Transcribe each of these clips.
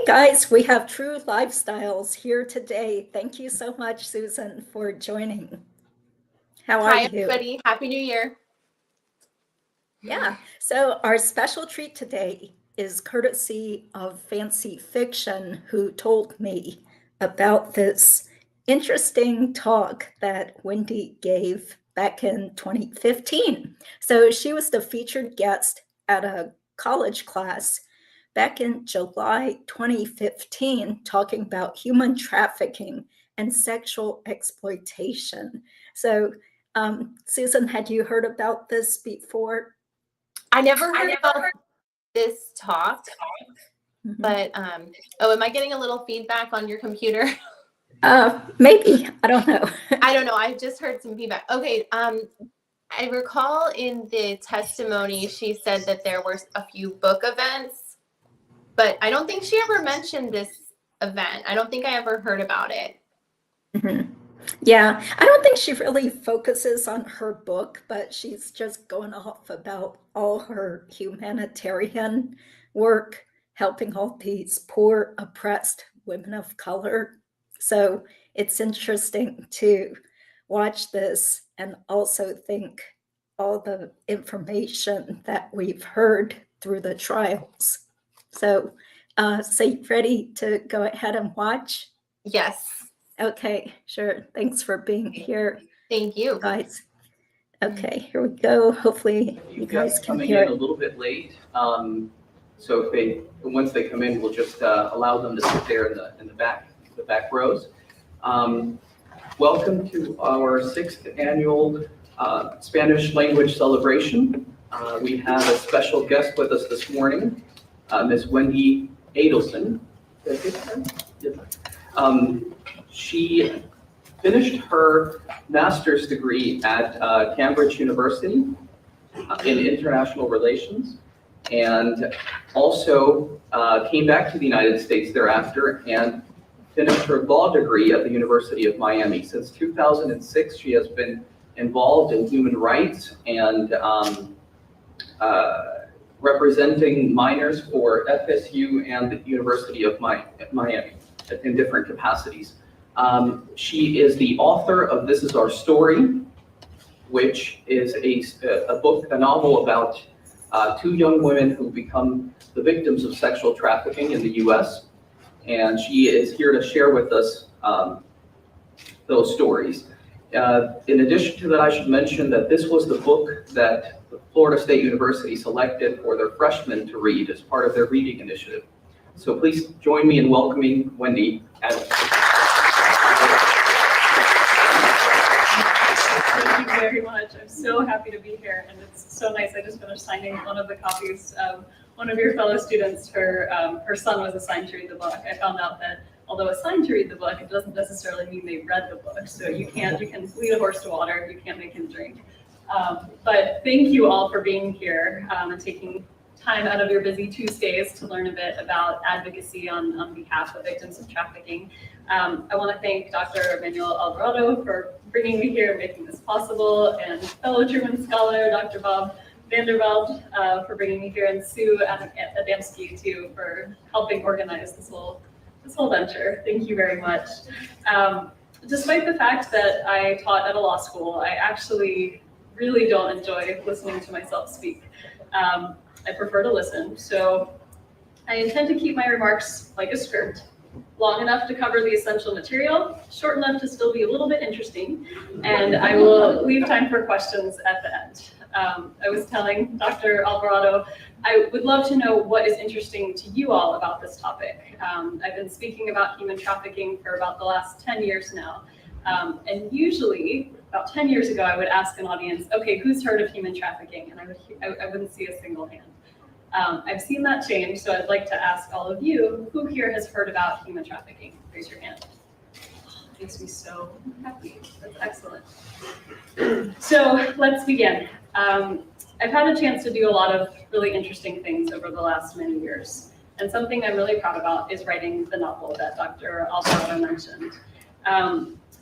Hey guys, we have True Lifestyles here today. Thank you so much, Susan, for joining. How are Hi, you? everybody. Happy New Year. Yeah, so our special treat today is courtesy of Fancy Fiction, who told me about this interesting talk that Wendi gave back in 2015. So she was the featured guest at a college class back in July 2015, talking about human trafficking and sexual exploitation. So, Susan, had you heard about this before? I never heard about this talk, but am I getting a little feedback on your computer? Maybe, I don't know. I don't know. I just heard some feedback. Okay. I recall in the testimony, she said that there were a few book events, but I don't think she ever mentioned this event. I don't think I ever heard about it. Yeah, I don't think she really focuses on her book, but she's just going off about all her humanitarian work, helping all these poor, oppressed women of color. So it's interesting to watch this and also think all the information that we've heard through the trials. So, you ready to go ahead and watch? Yes. Okay, sure. Thanks for being here. Thank you. Guys. Okay, here we go. Hopefully you guys can hear it. A little bit late. So once they come in, we'll just allow them to sit there in the back rows. Welcome to our 6th annual Spanish language celebration. We have a special guest with us this morning, Ms. Wendi Adelson. She finished her master's degree at Cambridge University in international relations, and also came back to the United States thereafter and finished her law degree at the University of Miami. Since 2006, she has been involved in human rights and representing minors for FSU and the University of Miami in different capacities. She is the author of This Is Our Story, which is a novel about 2 young women who become the victims of sexual trafficking in the U.S. And she is here to share with us those stories. In addition to that, I should mention that this was the book that Florida State University selected for their freshmen to read as part of their reading initiative. So please join me in welcoming Wendi Adelson. Thank you very much. I'm so happy to be here, and it's so nice. I just finished signing one of the copies. One of your fellow students, her son was assigned to read the book. I found out that although assigned to read the book, it doesn't necessarily mean they read the book. So you can lead a horse to water, you can't make him drink. But thank you all for being here and taking time out of your busy Tuesdays to learn a bit about advocacy on behalf of victims of trafficking. I want to thank Dr. Manuel Alvarado for bringing me here and making this possible, and fellow Truman Scholar, Dr. Bob Vanderveld, for bringing me here, and Sue Adamski too for helping organize this whole venture. Thank you very much. Despite the fact that I taught at a law school, I actually really don't enjoy listening to myself speak. I prefer to listen, so I intend to keep my remarks like a script, long enough to cover the essential material, short enough to still be a little bit interesting, and I will leave time for questions at the end. I was telling Dr. Alvarado, I would love to know what is interesting to you all about this topic. I've been speaking about human trafficking for about the last 10 years now, and usually, about 10 years ago, I would ask an audience, okay, who's heard of human trafficking? And I wouldn't see a single hand. I've seen that change, so I'd like to ask all of you, who here has heard about human trafficking? Raise your hand. It makes me so happy. That's excellent. So let's begin. I've had a chance to do a lot of really interesting things over the last many years. And something I'm really proud about is writing the novel that Dr. Alvarado mentioned.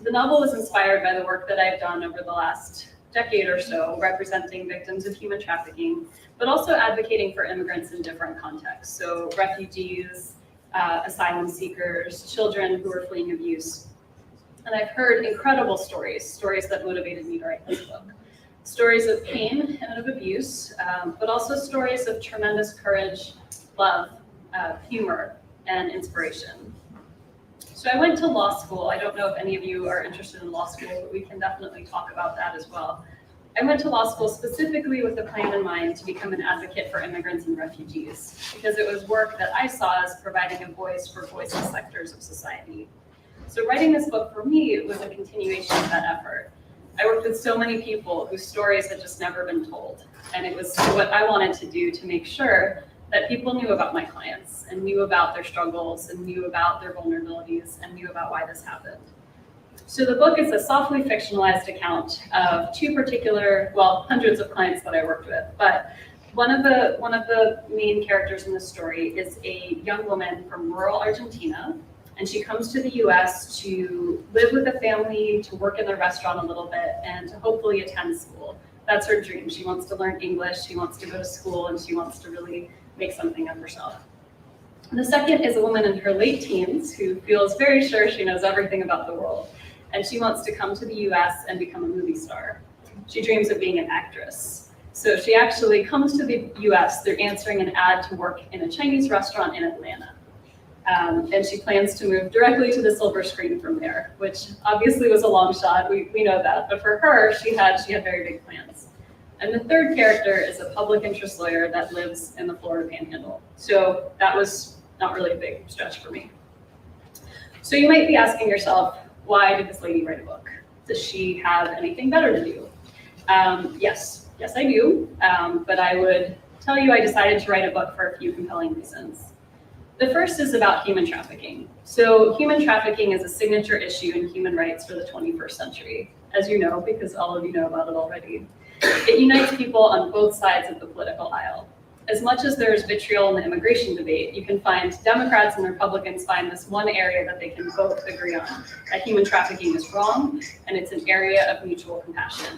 The novel was inspired by the work that I've done over the last decade or so, representing victims of human trafficking, but also advocating for immigrants in different contexts. So refugees, asylum seekers, children who are fleeing abuse. And I've heard incredible stories that motivated me to write this book. Stories of pain and of abuse, but also stories of tremendous courage, love, humor, and inspiration. So I went to law school. I don't know if any of you are interested in law school, but we can definitely talk about that as well. I went to law school specifically with the plan in mind to become an advocate for immigrants and refugees, because it was work that I saw as providing a voice for voiceless sectors of society. So writing this book for me was a continuation of that effort. I worked with so many people whose stories had just never been told. And it was what I wanted to do to make sure that people knew about my clients and knew about their struggles and knew about their vulnerabilities and knew about why this happened. So the book is a softly fictionalized account of two particular, well, hundreds of clients that I worked with, but one of the main characters in the story is a young woman from rural Argentina, and she comes to the US to live with a family, to work in the restaurant a little bit, and to hopefully attend school. That's her dream. She wants to learn English, she wants to go to school, and she wants to really make something of herself. The second is a woman in her late teens who feels very sure she knows everything about the world, and she wants to come to the US and become a movie star. She dreams of being an actress. So she actually comes to the US through answering an ad to work in a Chinese restaurant in Atlanta. And she plans to move directly to the silver screen from there, which obviously was a long shot, we know that, but for her, she had very big plans. And the third character is a public interest lawyer that lives in the Florida Panhandle. So that was not really a big stretch for me. So you might be asking yourself, why did this lady write a book? Does she have anything better to do? Yes, I do, but I would tell you I decided to write a book for a few compelling reasons. The first is about human trafficking. So human trafficking is a signature issue in human rights for the 21st century, as you know, because all of you know about it already. It unites people on both sides of the political aisle. As much as there's vitriol in the immigration debate, you can find Democrats and Republicans find this one area that they can both agree on, that human trafficking is wrong, and it's an area of mutual compassion.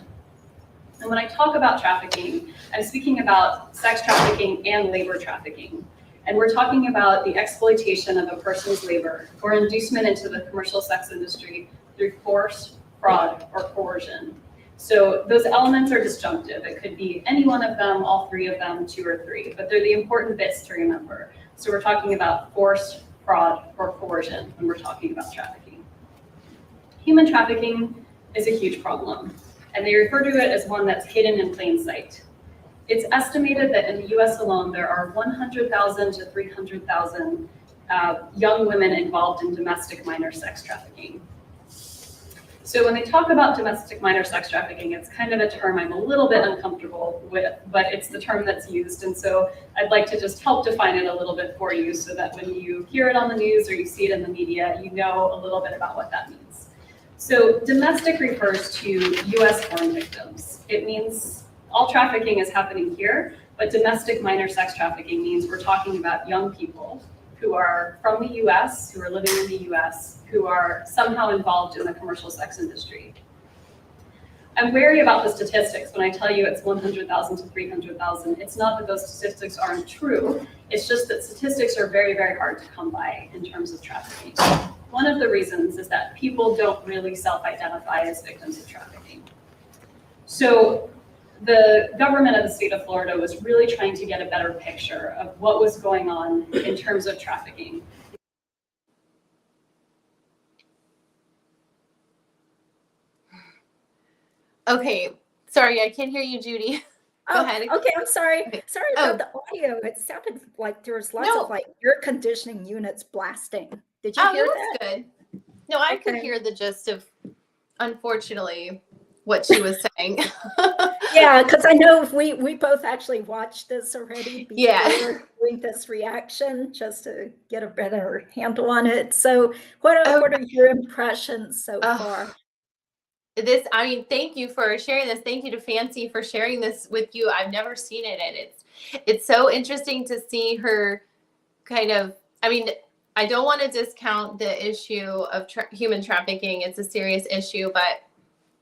And when I talk about trafficking, I'm speaking about sex trafficking and labor trafficking. And we're talking about the exploitation of a person's labor or inducement into the commercial sex industry through force, fraud, or coercion. So those elements are disjunctive. It could be any one of them, all three of them, two or three, but they're the important bits to remember. So we're talking about force, fraud, or coercion when we're talking about trafficking. Human trafficking is a huge problem, and they refer to it as one that's hidden in plain sight. It's estimated that in the US alone, there are 100,000 to 300,000 young women involved in domestic minor sex trafficking. So when they talk about domestic minor sex trafficking, it's kind of a term I'm a little bit uncomfortable with, but it's the term that's used. And so I'd like to just help define it a little bit for you so that when you hear it on the news or you see it in the media, you know a little bit about what that means. So domestic refers to US foreign victims. It means all trafficking is happening here, but domestic minor sex trafficking means we're talking about young people who are from the US, who are living in the US, who are somehow involved in the commercial sex industry. I'm wary about the statistics when I tell you it's 100,000 to 300,000. It's not that those statistics aren't true, it's just that statistics are very, very hard to come by in terms of trafficking. One of the reasons is that people don't really self-identify as victims of trafficking. So the government of the state of Florida was really trying to get a better picture of what was going on in terms of trafficking. Okay, sorry, I can't hear you, Judy. Go ahead. Okay, I'm sorry. Okay. Sorry about the audio. It sounded like there was lots of like air conditioning units blasting. Did you hear that? That's good. No, I could hear the gist of, unfortunately, what she was saying. Yeah, because I know we both actually watched this already before doing this reaction just to get a better handle on it. So what are your impressions so far? Thank you for sharing this. Thank you to Fancy for sharing this with you. I've never seen it, and it's so interesting to see her kind of, I don't want to discount the issue of human trafficking. It's a serious issue, but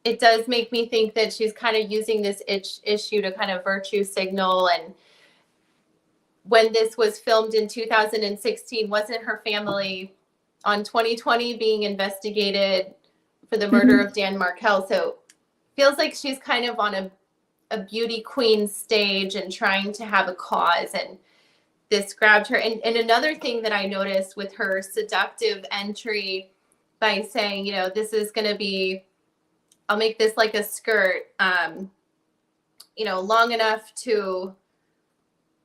it does make me think that she's kind of using this issue to kind of virtue signal. And when this was filmed in 2016, wasn't her family on 2020 being investigated for the murder of Dan Markel? So feels like she's kind of on a beauty queen stage and trying to have a cause, and this grabbed her. And another thing that I noticed with her seductive entry by saying, you know, this is going to be, I'll make this like a skirt, you know, long enough to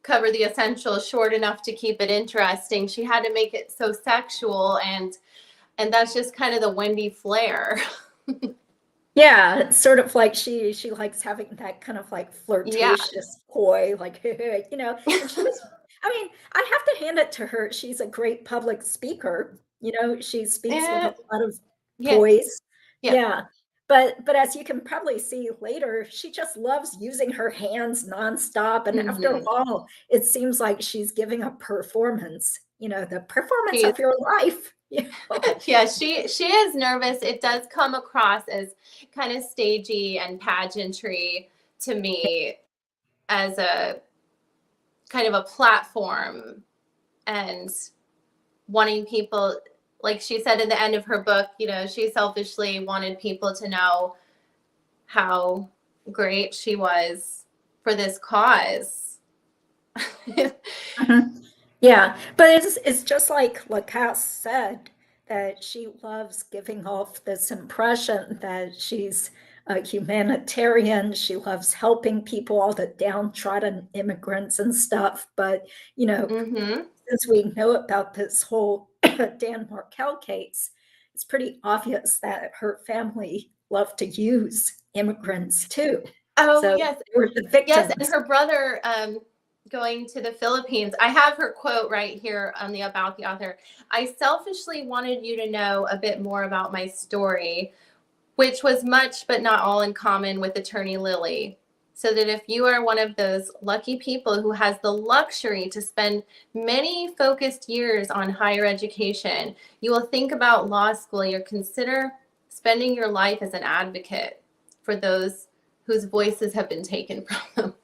cover the essentials, short enough to keep it interesting. She had to make it so sexual, and that's just kind of the Wendi flair. Yeah, it's sort of like she likes having that kind of like flirtatious coy, like, you know, and she was, I mean, I have to hand it to her. She's a great public speaker. You know, she speaks with a lot of poise. Yeah. But as you can probably see later, she just loves using her hands nonstop. And after a while, it seems like she's giving a performance, you know, the performance of your life. Yeah. Yeah, she is nervous. It does come across as kind of stagey and pageantry to me, as a kind of a platform, and wanting people, like she said at the end of her book, you know, she selfishly wanted people to know how great she was for this cause. Yeah, but it's just like Lacasse said, that she loves giving off this impression that she's a humanitarian. She loves helping people, all the downtrodden immigrants and stuff. But, you know, since we know about this whole Dan Markel case, it's pretty obvious that her family loved to use immigrants too. Oh, so yes. They were the victims. Yes, and her brother going to the Philippines. I have her quote right here on the About the Author. I selfishly wanted you to know a bit more about my story, which was much but not all in common with attorney Lily, so that if you are one of those lucky people who has the luxury to spend many focused years on higher education, you will think about law school. You consider spending your life as an advocate for those whose voices have been taken from them.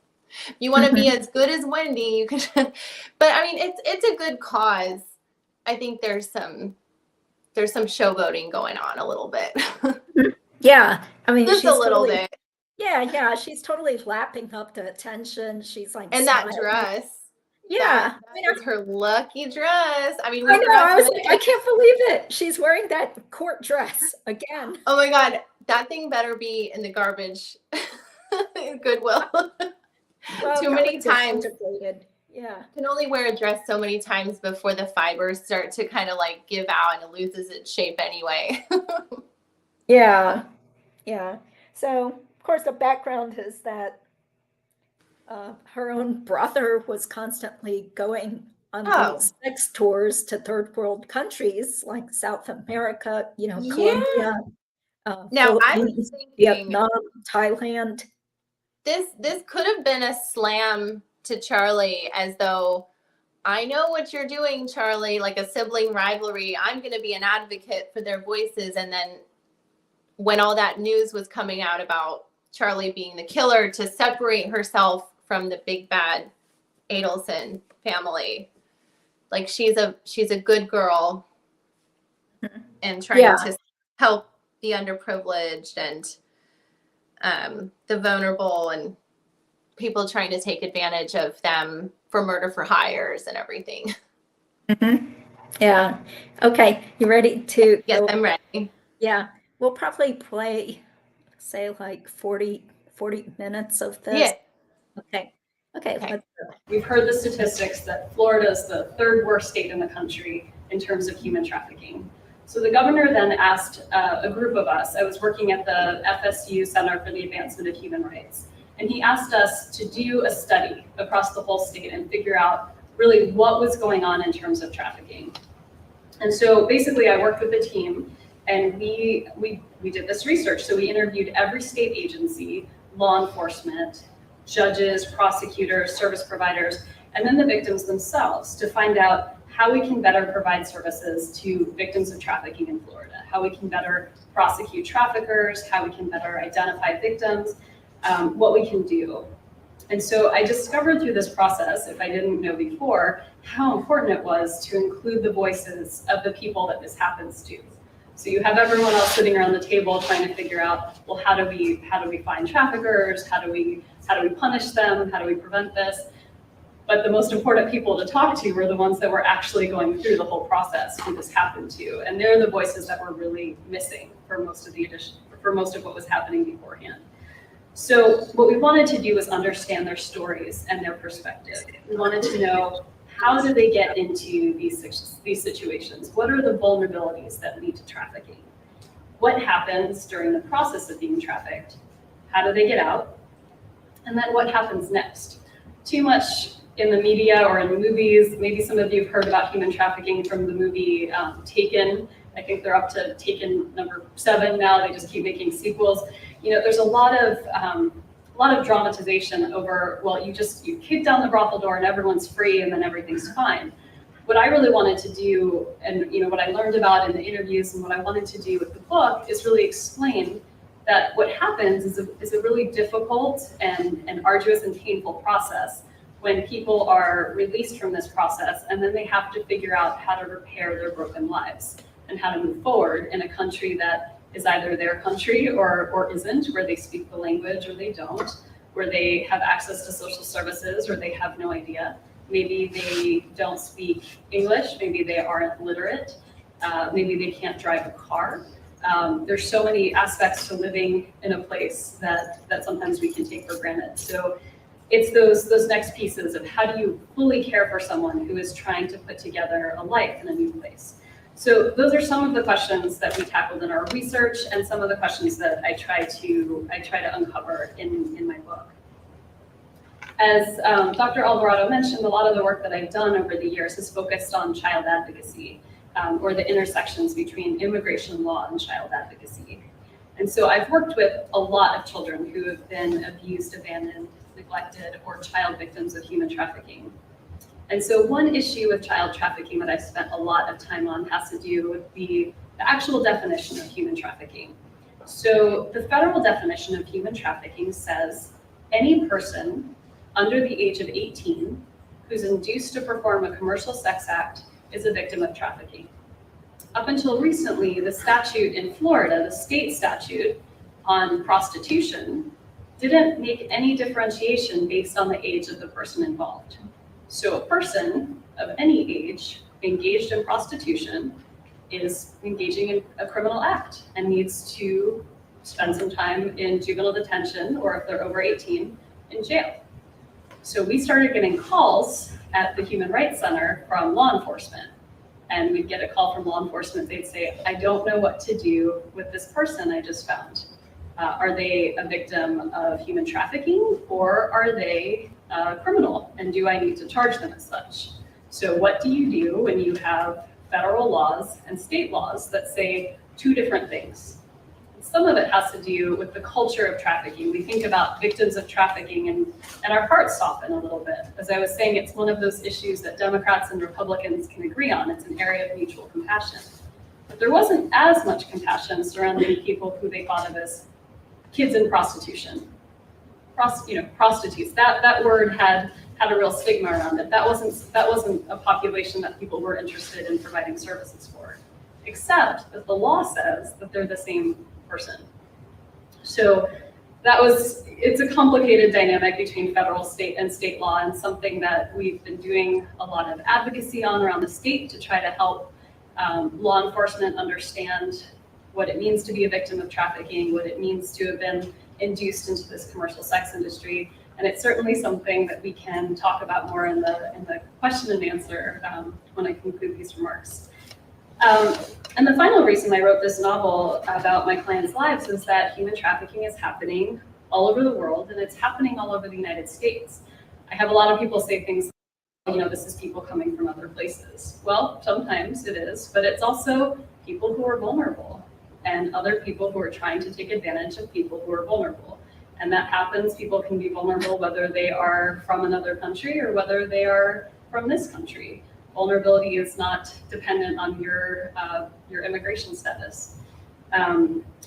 You want to be as good as Wendi, you can. But I mean, it's a good cause. I think there's some showboating going on a little bit. Yeah, I mean, just she's a little totally, bit. Yeah, she's totally lapping up the attention. She's like, And that smiling. dress. Yeah, that is her lucky dress. I mean, I know. I was like, I can't believe it. She's wearing that court dress again. Oh my God, that thing better be in the garbage. Goodwill. Well, too many times. Yeah. Can only wear a dress so many times before the fibers start to kind of like give out and it loses its shape anyway. Yeah. So, of course, the background is that her own brother was constantly going on these sex tours to third world countries like South America, you know, Colombia, now I was thinking, Vietnam, Thailand. This could have been a slam to Charlie, as though, I know what you're doing, Charlie, like a sibling rivalry. I'm going to be an advocate for their voices. And then when all that news was coming out about Charlie being the killer, to separate herself from the big bad Adelson family. Like she's a good girl and trying to help the underprivileged and the vulnerable and people trying to take advantage of them for murder for hires and everything. Yeah. Okay. You ready to Yes, go? I'm ready. Yeah. We'll probably play, say, like 40 minutes of this. Yeah. Okay. Let's go. We've heard the statistics that Florida is the third worst state in the country in terms of human trafficking. So the governor then asked a group of us, I was working at the FSU Center for the Advancement of Human Rights, and he asked us to do a study across the whole state and figure out really what was going on in terms of trafficking. And so basically I worked with the team and we did this research. So we interviewed every state agency, law enforcement, judges, prosecutors, service providers, and then the victims themselves to find out how we can better provide services to victims of trafficking in Florida, how we can better prosecute traffickers, how we can better identify victims, what we can do. And so I discovered through this process, if I didn't know before, how important it was to include the voices of the people that this happens to. So you have everyone else sitting around the table trying to figure out, well, how do we find traffickers? How do we punish them? How do we prevent this? But the most important people to talk to were the ones that were actually going through the whole process who this happened to. And they're the voices that were really missing for most of what was happening beforehand. So what we wanted to do was understand their stories and their perspective. We wanted to know, how do they get into these situations? What are the vulnerabilities that lead to trafficking? What happens during the process of being trafficked? How do they get out? And then what happens next? Too much in the media or in the movies. Maybe some of you have heard about human trafficking from the movie Taken. I think they're up to Taken number 7 now. They just keep making sequels. You know, there's a lot of dramatization over, well, you kick down the brothel door and everyone's free and then everything's fine. What I really wanted to do, and what I learned about in the interviews and what I wanted to do with the book, is really explain that what happens is a really difficult and arduous and painful process when people are released from this process, and then they have to figure out how to repair their broken lives and how to move forward in a country that is either their country or isn't, where they speak the language or they don't, where they have access to social services or they have no idea. Maybe they don't speak English, maybe they aren't literate, maybe they can't drive a car. There's so many aspects to living in a place that sometimes we can take for granted. So it's those next pieces of, how do you fully care for someone who is trying to put together a life in a new place? So those are some of the questions that we tackled in our research, and some of the questions that I try to uncover in my book. As Dr. Alvarado mentioned, a lot of the work that I've done over the years has focused on child advocacy, or the intersections between immigration law and child advocacy. And so I've worked with a lot of children who have been abused, abandoned, neglected, or child victims of human trafficking. And so one issue with child trafficking that I've spent a lot of time on has to do with the actual definition of human trafficking. So the federal definition of human trafficking says any person under the age of 18 who's induced to perform a commercial sex act is a victim of trafficking. Up until recently, the statute in Florida, the state statute on prostitution, didn't make any differentiation based on the age of the person involved. So a person of any age engaged in prostitution is engaging in a criminal act and needs to spend some time in juvenile detention, or if they're over 18, in jail. So we started getting calls at the Human Rights Center from law enforcement. And we'd get a call from law enforcement. They'd say, I don't know what to do with this person I just found. Are they a victim of human trafficking, or are they a criminal? And do I need to charge them as such? So what do you do when you have federal laws and state laws that say two different things? Some of it has to do with the culture of trafficking. We think about victims of trafficking and our hearts soften a little bit. As I was saying, it's one of those issues that Democrats and Republicans can agree on. It's an area of mutual compassion. But there wasn't as much compassion surrounding people who they thought of as kids in prostitution. Prostitutes. That word had a real stigma around it. That wasn't a population that people were interested in providing services for, except that the law says that they're the same person. So it's a complicated dynamic between federal, state, and state law, and something that we've been doing a lot of advocacy on around the state to try to help law enforcement understand what it means to be a victim of trafficking, what it means to have been induced into this commercial sex industry. And it's certainly something that we can talk about more in the question and answer when I conclude these remarks. And the final reason I wrote this novel about my clients' lives is that human trafficking is happening all over the world, and it's happening all over the United States. I have a lot of people say things like, this is people coming from other places. Well, sometimes it is, but it's also people who are vulnerable and other people who are trying to take advantage of people who are vulnerable. And that happens. People can be vulnerable whether they are from another country or whether they are from this country. Vulnerability is not dependent on your immigration status.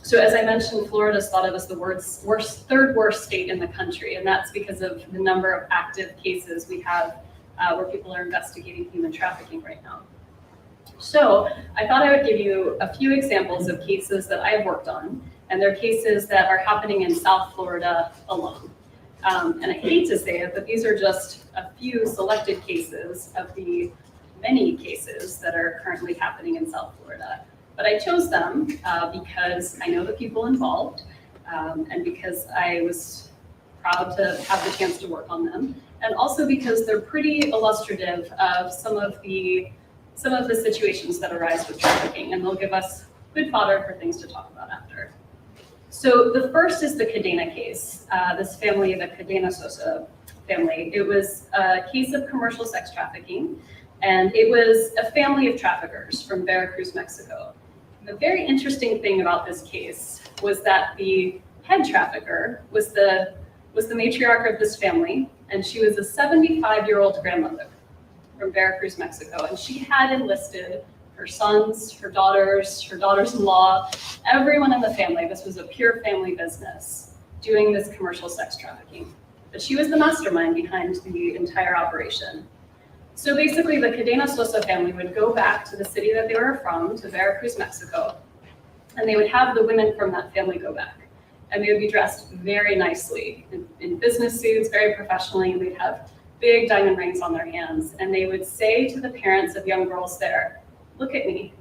So as I mentioned, Florida is thought of as the third worst state in the country, and that's because of the number of active cases we have where people are investigating human trafficking right now. So I thought I would give you a few examples of cases that I've worked on, and they're cases that are happening in South Florida alone. And I hate to say it, but these are just a few selected cases of the many cases that are currently happening in South Florida. But I chose them because I know the people involved, and because I was proud to have the chance to work on them, and also because they're pretty illustrative of some of the situations that arise with trafficking, and they'll give us good fodder for things to talk about after. So the first is the Cadena case. This family, the Cadena Sosa family, it was a case of commercial sex trafficking, and it was a family of traffickers from Veracruz, Mexico. The very interesting thing about this case was that the head trafficker was the matriarch of this family, and she was a 75-year-old grandmother from Veracruz, Mexico, and she had enlisted her sons, her daughters-in-law, everyone in the family. This was a pure family business doing this commercial sex trafficking. But she was the mastermind behind the entire operation. So basically, the Cadena Sosa family would go back to the city that they were from, to Veracruz, Mexico, and they would have the women from that family go back. And they would be dressed very nicely in business suits, very professionally, and they'd have big diamond rings on their hands. And they would say to the parents of young girls there, "Look at me.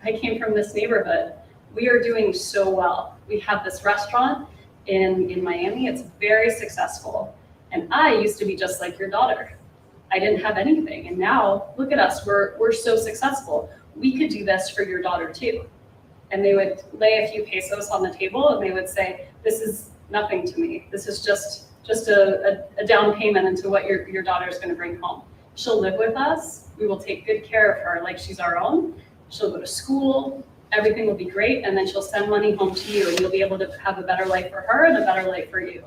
I came from this neighborhood. We are doing so well. We have this restaurant in Miami. It's very successful. And I used to be just like your daughter. I didn't have anything. And now look at us. We're so successful. We could do this for your daughter too." And they would lay a few pesos on the table and they would say, "This is nothing to me. This is just a down payment into what your daughter is going to bring home. She'll live with us. We will take good care of her like she's our own. She'll go to school. Everything will be great. And then she'll send money home to you and you'll be able to have a better life for her and a better life for you."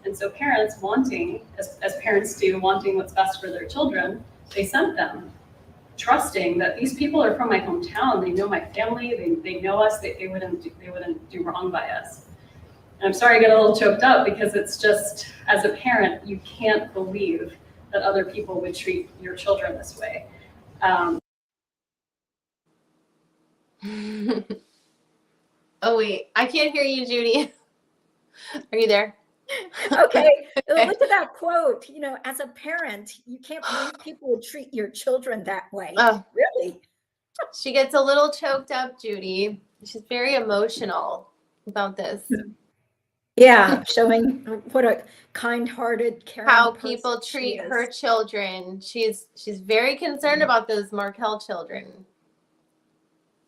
And so parents wanting, as parents do, wanting what's best for their children, they sent them, trusting that these people are from my hometown. They know my family. They know us. They wouldn't do wrong by us. And I'm sorry I get a little choked up because it's just, as a parent, you can't believe that other people would treat your children this way. Oh wait, I can't hear you, Judy. Are you there? Okay, look at that quote. You know, as a parent, you can't believe people would treat your children that way. Oh, Really? she gets a little choked up, Judy. She's very emotional about this. Yeah, showing what a kind-hearted, caring How person people she treat is. her children. She's very concerned about those Markel children,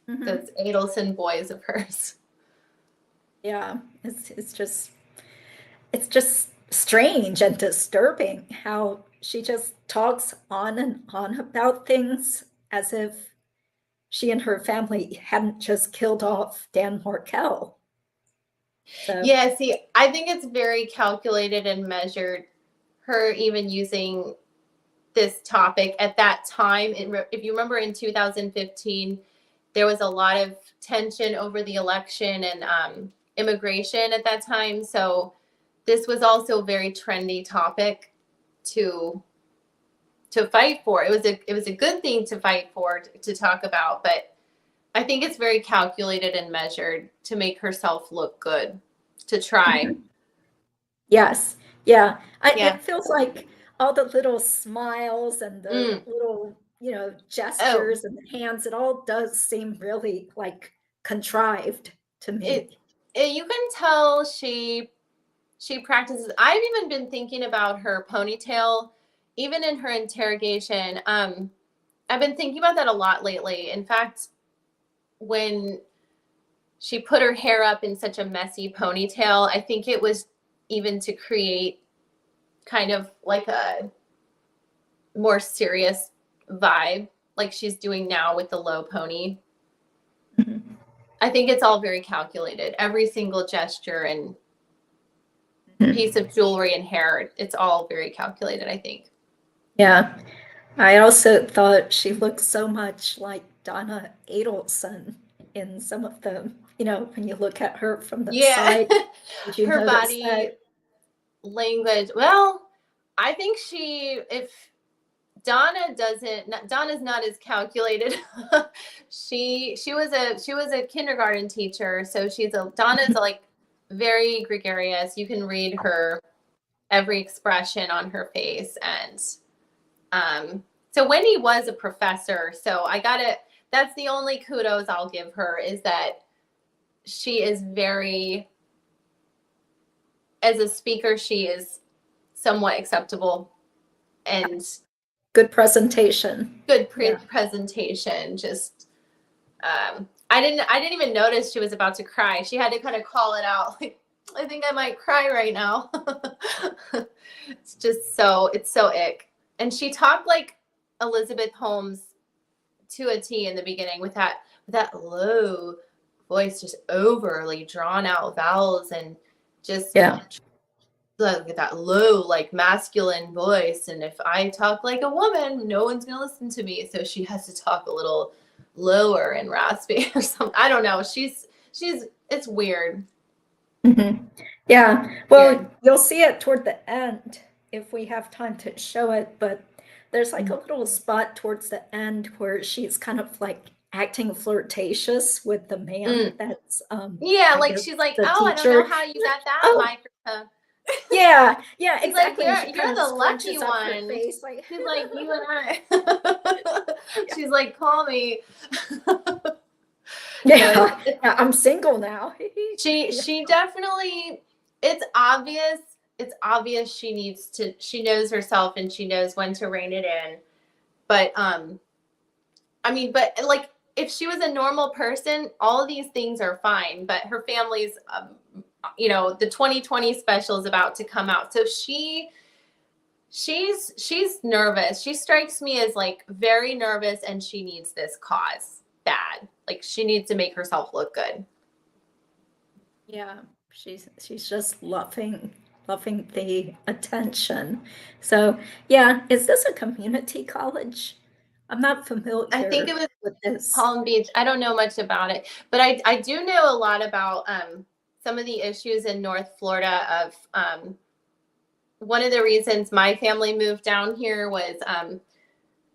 Mhm. those Adelson boys of hers. Yeah, it's just strange and disturbing how she just talks on and on about things as if she and her family hadn't just killed off Dan Markel. So, Yeah, see, I think it's very calculated and measured, her even using this topic at that time. If you remember in 2015, there was a lot of tension over the election and immigration at that time. So this was also a very trendy topic to fight for. It was a good thing to fight for, to talk about, but I think it's very calculated and measured to make herself look good, to try. yes, yeah. Yeah. It feels like all the little smiles and the little, gestures and the hands, it all does seem really like contrived to me. You can tell she practices. I've even been thinking about her ponytail, even in her interrogation. I've been thinking about that a lot lately. In fact, when she put her hair up in such a messy ponytail, I think it was even to create kind of like a more serious vibe, like she's doing now with the low pony. Mhm. I think it's all very calculated. Every single gesture and piece of jewelry and hair, it's all very calculated, I think. Yeah. I also thought she looked so much like Donna Adelson in some of the, when you look at her from the Yeah. side? Did you Her notice body that? language. Well, I think if Donna's not as calculated. She was a kindergarten teacher, so Donna's like very gregarious. You can read her every expression on her face. And so Wendi was a professor, so that's the only kudos I'll give her, is that she is very, as a speaker, she is somewhat acceptable and Good presentation. good Yeah. presentation. Just I didn't even notice she was about to cry. She had to kind of call it out, like, I think I might cry right now. It's so ick. And she talked like Elizabeth Holmes to a T in the beginning, with that low voice, just overly drawn out vowels, and just that low, like, masculine voice. And if I talk like a woman, no one's gonna listen to me, so she has to talk a little lower and raspy or something. I don't know. It's weird. Mm-hmm. Yeah. Well, Yeah. You'll see it toward the end if we have time to show it, but there's like a little spot towards the end where she's kind of like acting flirtatious with the man that's Yeah, I like guess she's like, the oh, I don't teacher. know how you got that Oh. microphone. Yeah, She's exactly. like, She you're kind the of lucky scrunches up her one. face, like, She's like, you and I. She's like, call me. yeah, I'm single now. She definitely, it's obvious she knows herself, and she knows when to rein it in. But but like, if she was a normal person, all of these things are fine. But her family's, the 2020 special is about to come out, so she's nervous. She strikes me as like very nervous, and she needs this cause bad. Like, she needs to make herself look good. Yeah, she's just loving the attention. So yeah, is this a community college? I'm not familiar I think it was with this. Palm Beach. I don't know much about it, but I do know a lot about some of the issues in North Florida. Of one of the reasons my family moved down here was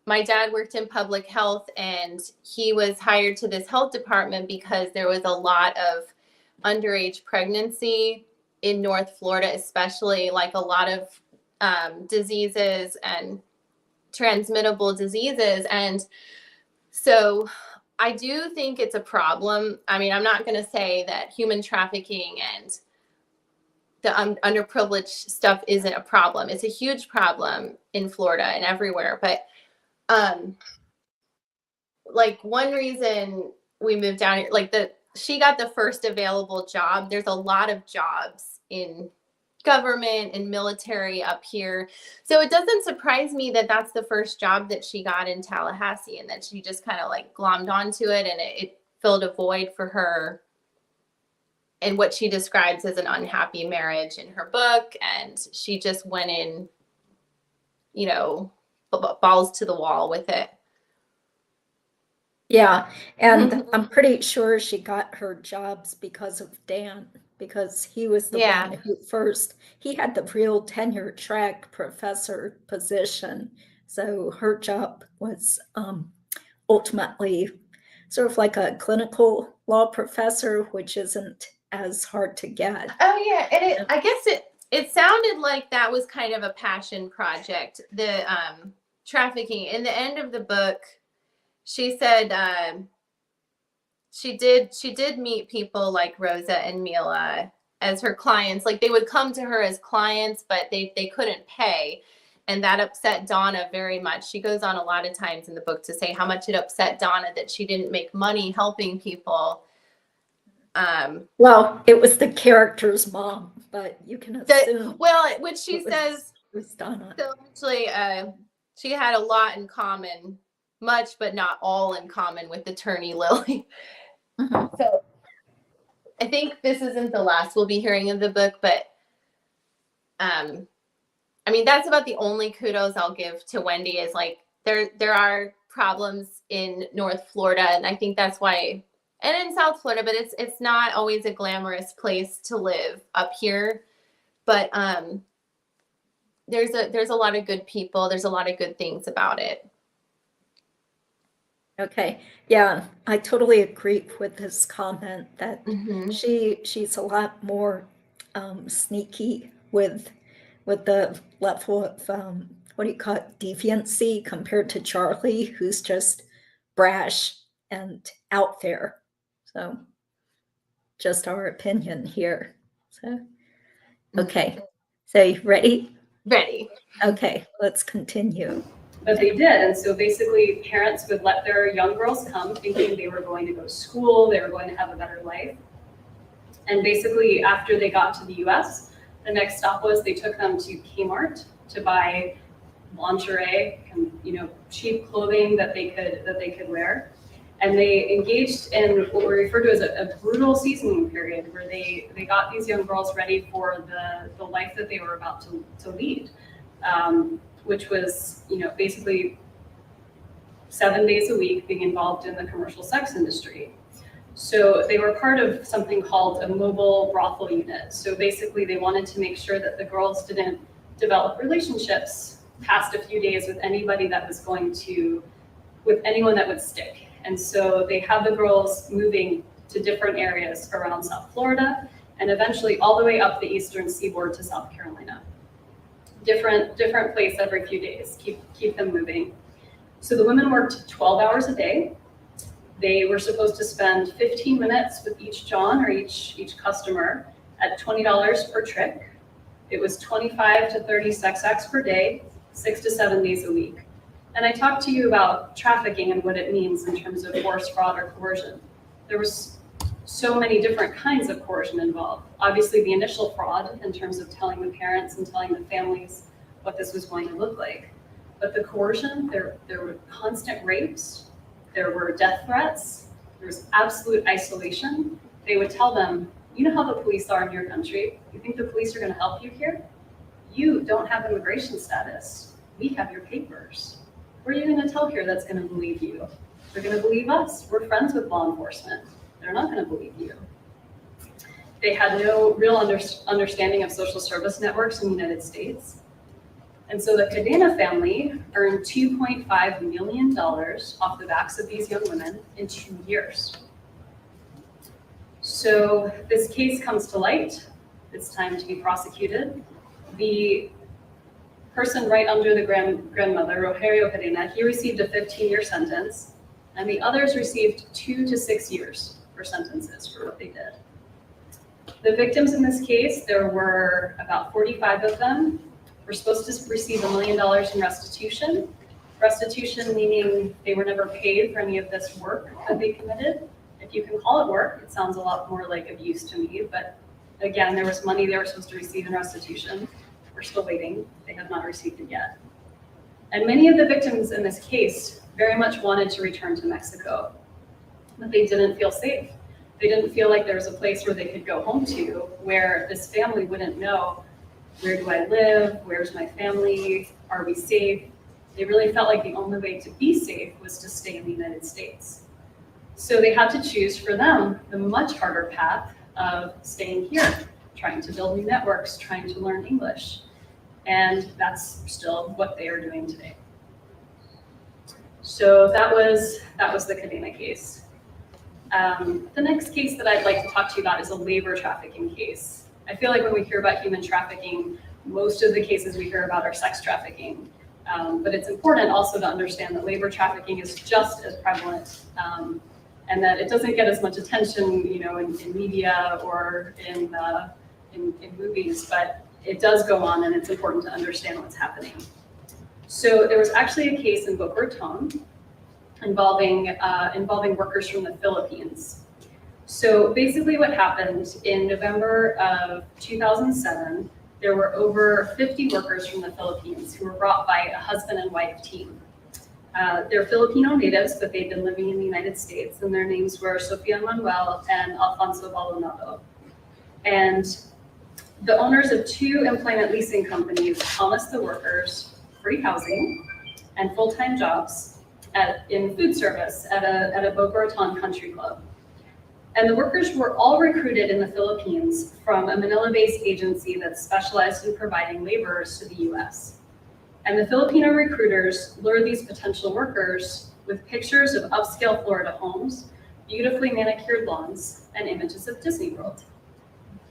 my dad worked in public health, and he was hired to this health department because there was a lot of underage pregnancy in North Florida, especially, like a lot of diseases and transmittable diseases. And so I do think it's a problem. I mean, I'm not going to say that human trafficking and the underprivileged stuff isn't a problem. It's a huge problem in Florida and everywhere. But like, one reason we moved down here, like, she got the first available job. There's a lot of jobs in government and military up here. So it doesn't surprise me that that's the first job that she got in Tallahassee, and that she just kind of like glommed onto it, and it filled a void for her and what she describes as an unhappy marriage in her book. And she just went in, balls to the wall with it. Yeah, and I'm pretty sure she got her jobs because of Dan, because he was the one who he had the real tenure track professor position. So her job was ultimately sort of like a clinical law professor, which isn't as hard to get. Oh yeah, and I guess it sounded like that was kind of a passion project, the trafficking. In the end of the book, she said she did meet people like Rosa and Mila as her clients. Like, they would come to her as clients, but they couldn't pay. And that upset Donna very much. She goes on a lot of times in the book to say how much it upset Donna that she didn't make money helping people. Well, it was the character's mom, but you can assume. Which she says was Donna. So actually, she had a lot in common, much but not all in common, with attorney Lily. Mm-hmm. So I think this isn't the last we'll be hearing of the book, but I mean, that's about the only kudos I'll give to Wendi, is like, there are problems in North Florida, and I think that's why and in South Florida, but it's not always a glamorous place to live up here. But there's a lot of good people. There's a lot of good things about it. Okay, yeah, I totally agree with this comment that she's a lot more sneaky with the level of what do you call it, deviancy compared to Charlie, who's just brash and out there. So just our opinion here. So okay, so you ready? Ready. Okay, let's continue. But they did, and so basically parents would let their young girls come thinking they were going to go to school, they were going to have a better life. And basically after they got to the US, the next stop was they took them to Kmart to buy lingerie and, you know, cheap clothing that they could wear. And they engaged in what we refer to as a brutal seasoning period, where they got these young girls ready for the life that they were about to lead. Which was, you know, basically 7 days a week being involved in the commercial sex industry. So they were part of something called a mobile brothel unit. So basically they wanted to make sure that the girls didn't develop relationships past a few days with anybody that was with anyone that would stick. And so they had the girls moving to different areas around South Florida and eventually all the way up the eastern seaboard to South Carolina. Different place every few days, keep them moving. So the women worked 12 hours a day. They were supposed to spend 15 minutes with each John or each customer at $20 per trick. It was 25 to 30 sex acts per day, 6 to 7 days a week. And I talked to you about trafficking and what it means in terms of force, fraud, or coercion. There was so many different kinds of coercion involved. Obviously the initial fraud in terms of telling the parents and telling the families what this was going to look like. But the coercion, there were constant rapes, there were death threats, there was absolute isolation. They would tell them, you know how the police are in your country? You think the police are gonna help you here? You don't have immigration status. We have your papers. What are you gonna tell here that's gonna believe you? They're gonna believe us. We're friends with law enforcement. They're not going to believe you. They had no real understanding of social service networks in the United States. And so the Cadena family earned $2.5 million off the backs of these young women in 2 years. So this case comes to light. It's time to be prosecuted. The person right under the grandmother, Rogelio Cadena, he received a 15-year sentence, and the others received 2 to 6 years for sentences for what they did. The victims in this case, there were about 45 of them, were supposed to receive $1 million in restitution. Restitution meaning they were never paid for any of this work that they committed. If you can call it work, it sounds a lot more like abuse to me, but again, there was money they were supposed to receive in restitution. We're still waiting. They have not received it yet. And many of the victims in this case very much wanted to return to Mexico, but they didn't feel safe. They didn't feel like there was a place where they could go home to, where this family wouldn't know, where do I live? Where's my family? Are we safe? They really felt like the only way to be safe was to stay in the United States. So they had to choose for them the much harder path of staying here, trying to build new networks, trying to learn English. And that's still what they are doing today. So that was the Cadena case. The next case that I'd like to talk to you about is a labor trafficking case. I feel like when we hear about human trafficking, most of the cases we hear about are sex trafficking. But it's important also to understand that labor trafficking is just as prevalent, and that it doesn't get as much attention, in media or in movies, but it does go on, and it's important to understand what's happening. So there was actually a case in Boca Raton involving workers from the Philippines. So basically what happened in November of 2007, there were over 50 workers from the Philippines who were brought by a husband and wife team. They're Filipino natives, but they'd been living in the United States, and their names were Sofia Manuel and Alfonso Baldonado. And the owners of 2 employment leasing companies promised the workers free housing and full-time jobs in food service at a Boca Raton country club. And the workers were all recruited in the Philippines from a Manila-based agency that specialized in providing laborers to the US. And the Filipino recruiters lured these potential workers with pictures of upscale Florida homes, beautifully manicured lawns, and images of Disney World.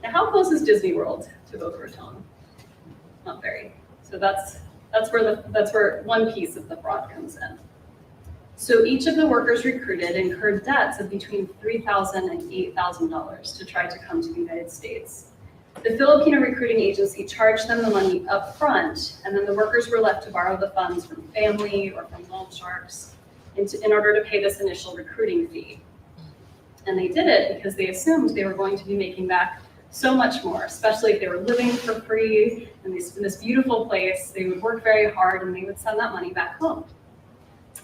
Now, how close is Disney World to Boca Raton? Not very. So that's where one piece of the fraud comes in. So each of the workers recruited incurred debts of between $3,000 and $8,000 to try to come to the United States. The Filipino recruiting agency charged them the money up front, and then the workers were left to borrow the funds from family or from loan sharks in order to pay this initial recruiting fee. And they did it because they assumed they were going to be making back so much more, especially if they were living for free in this beautiful place. They would work very hard and they would send that money back home.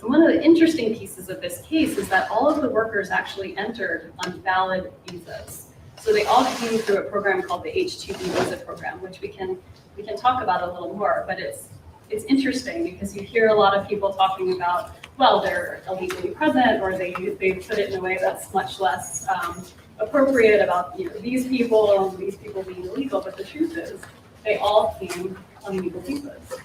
And one of the interesting pieces of this case is that all of the workers actually entered on valid visas. So they all came through a program called the H-2B visa program, which we can talk about a little more, but it's interesting because you hear a lot of people talking about, well, they're illegally present, or they put it in a way that's much less appropriate about these people being illegal, but the truth is they all came on legal visas.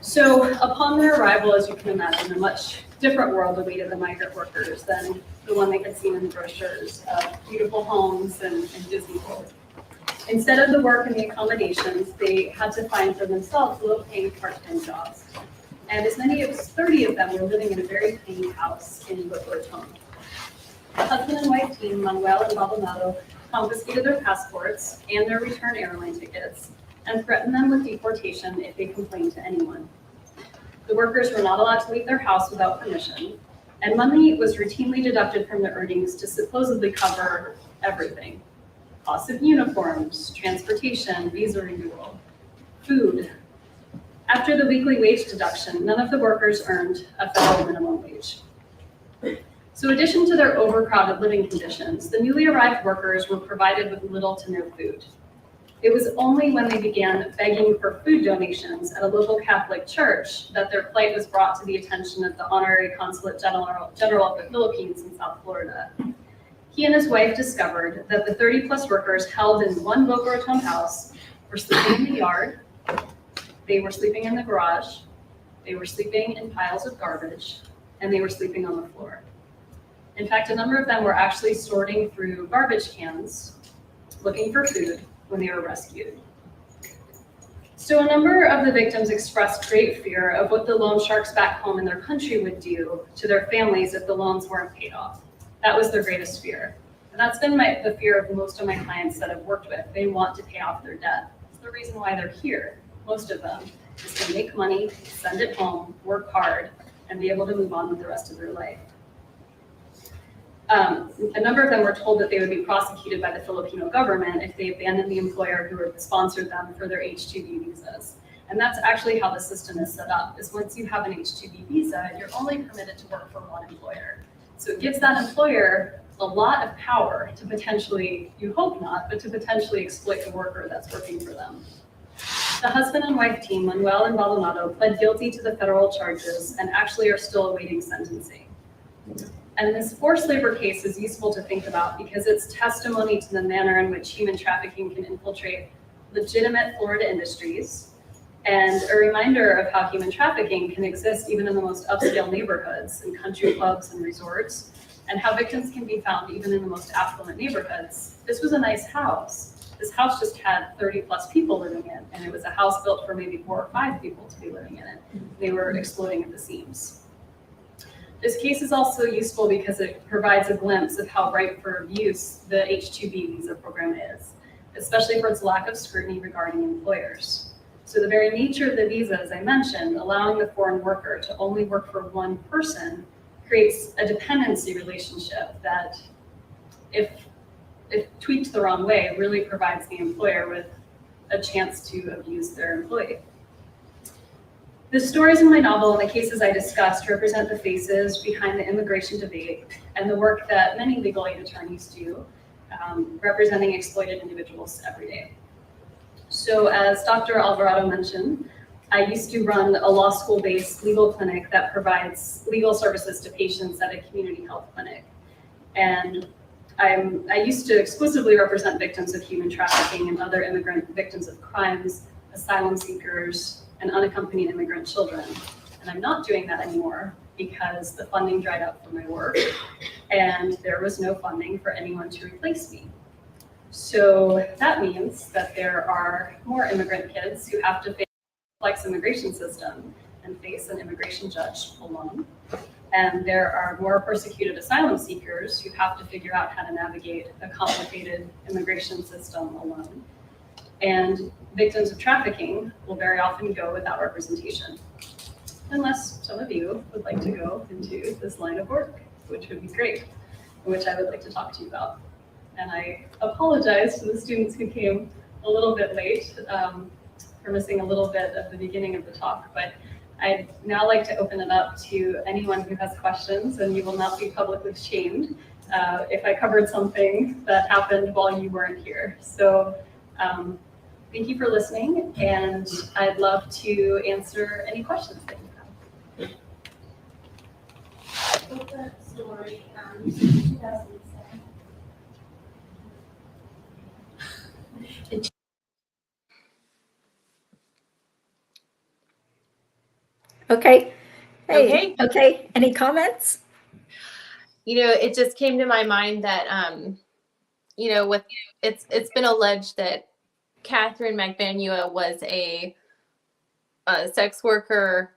So upon their arrival, as you can imagine, a much different world awaited the migrant workers than the one they had seen in the brochures of beautiful homes and Disney World. Instead of the work and the accommodations, they had to find for themselves low-paying part-time jobs. And as many as 30 of them were living in a very tiny house in Boca Raton. The husband and wife team, Manuel and Maldonado, confiscated their passports and their return airline tickets and threatened them with deportation if they complained to anyone. The workers were not allowed to leave their house without permission, and money was routinely deducted from their earnings to supposedly cover everything. Cost of uniforms, transportation, visa renewal, food. After the weekly wage deduction, none of the workers earned a federal minimum wage. So in addition to their overcrowded living conditions, the newly arrived workers were provided with little to no food. It was only when they began begging for food donations at a local Catholic church that their plight was brought to the attention of the Honorary Consulate General of the Philippines in South Florida. He and his wife discovered that the 30-plus workers held in one Boca Raton house were sleeping in the yard, they were sleeping in the garage, they were sleeping in piles of garbage, and they were sleeping on the floor. In fact, a number of them were actually sorting through garbage cans, looking for food when they were rescued. So a number of the victims expressed great fear of what the loan sharks back home in their country would do to their families if the loans weren't paid off. That was their greatest fear. And that's been the fear of most of my clients that I've worked with. They want to pay off their debt. It's the reason why they're here, most of them, is to make money, send it home, work hard, and be able to move on with the rest of their life. A number of them were told that they would be prosecuted by the Filipino government if they abandoned the employer who had sponsored them for their H-2B visas. And that's actually how the system is set up, is once you have an H-2B visa, you're only permitted to work for one employer. So it gives that employer a lot of power to potentially, you hope not, but to potentially exploit the worker that's working for them. The husband and wife team, Manuel and Maldonado, pled guilty to the federal charges and actually are still awaiting sentencing. And this forced labor case is useful to think about because it's testimony to the manner in which human trafficking can infiltrate legitimate Florida industries, and a reminder of how human trafficking can exist even in the most upscale neighborhoods and country clubs and resorts, and how victims can be found even in the most affluent neighborhoods. This was a nice house. This house just had 30-plus people living in it, and it was a house built for maybe 4 or 5 people to be living in it. They were exploiting at the seams. This case is also useful because it provides a glimpse of how ripe for abuse the H-2B visa program is, especially for its lack of scrutiny regarding employers. So the very nature of the visa, as I mentioned, allowing the foreign worker to only work for one person, creates a dependency relationship that, if tweaked the wrong way, really provides the employer with a chance to abuse their employee. The stories in my novel and the cases I discussed represent the faces behind the immigration debate and the work that many legal aid attorneys do, representing exploited individuals every day. So as Dr. Alvarado mentioned, I used to run a law school-based legal clinic that provides legal services to patients at a community health clinic. And I used to exclusively represent victims of human trafficking and other immigrant victims of crimes, asylum seekers, and unaccompanied immigrant children. And I'm not doing that anymore because the funding dried up for my work and there was no funding for anyone to replace me. So that means that there are more immigrant kids who have to face a complex immigration system and face an immigration judge alone. And there are more persecuted asylum seekers who have to figure out how to navigate a complicated immigration system alone. And victims of trafficking will very often go without representation, unless some of you would like to go into this line of work, which would be great, which I would like to talk to you about. And I apologize to the students who came a little bit late for missing a little bit of the beginning of the talk, but I'd now like to open it up to anyone who has questions, and you will not be publicly shamed if I covered something that happened while you weren't here. So thank you for listening, and I'd love to answer any questions that you have. With that story, 2007. Okay. Hey, Okay. okay. Any comments? It just came to my mind that, with it's been alleged that Catherine McBanua was a sex worker.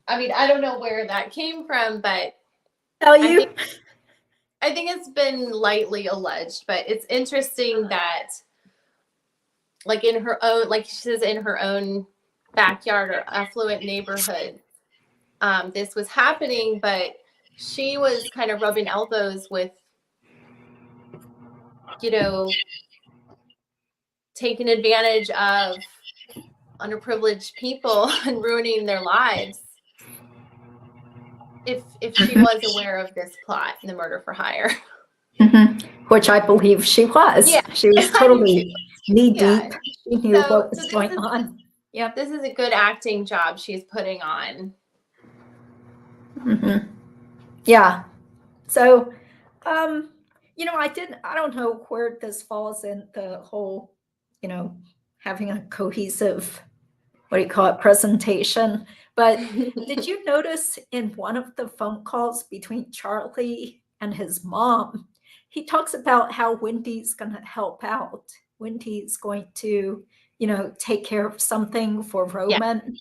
I mean, I don't know where that came from, but Tell you? I think it's been lightly alleged, but it's interesting that, like in her own, like she says, in her own backyard or affluent neighborhood, this was happening, but she was kind of rubbing elbows with, taking advantage of underprivileged people and ruining their lives. If she was aware of this plot, the murder for hire. Which I believe she was. Yeah. She was totally knee deep. Yeah. She knew what was going on. Yeah, this is a good acting job she's putting on. Yeah. So, I don't know where this falls in the whole, having a cohesive, presentation. But did you notice in one of the phone calls between Charlie and his mom, he talks about how Wendy's going to help out. Wendy's going to, take care of something for Roman.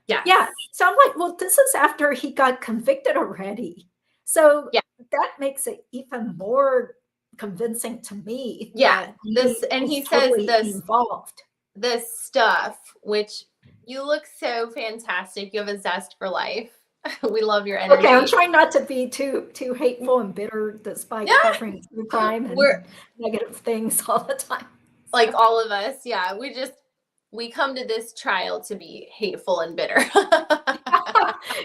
Yeah. Yeah. So I'm like, well, this is after he got convicted already. So that makes it even more convincing to me. Yeah. He says this involved. This stuff, which you look so fantastic. You have a zest for life. We love your energy. Okay, I'm trying not to be too hateful and bitter despite covering true crime and negative things all the time. Like all of us, yeah. We come to this trial to be hateful and bitter.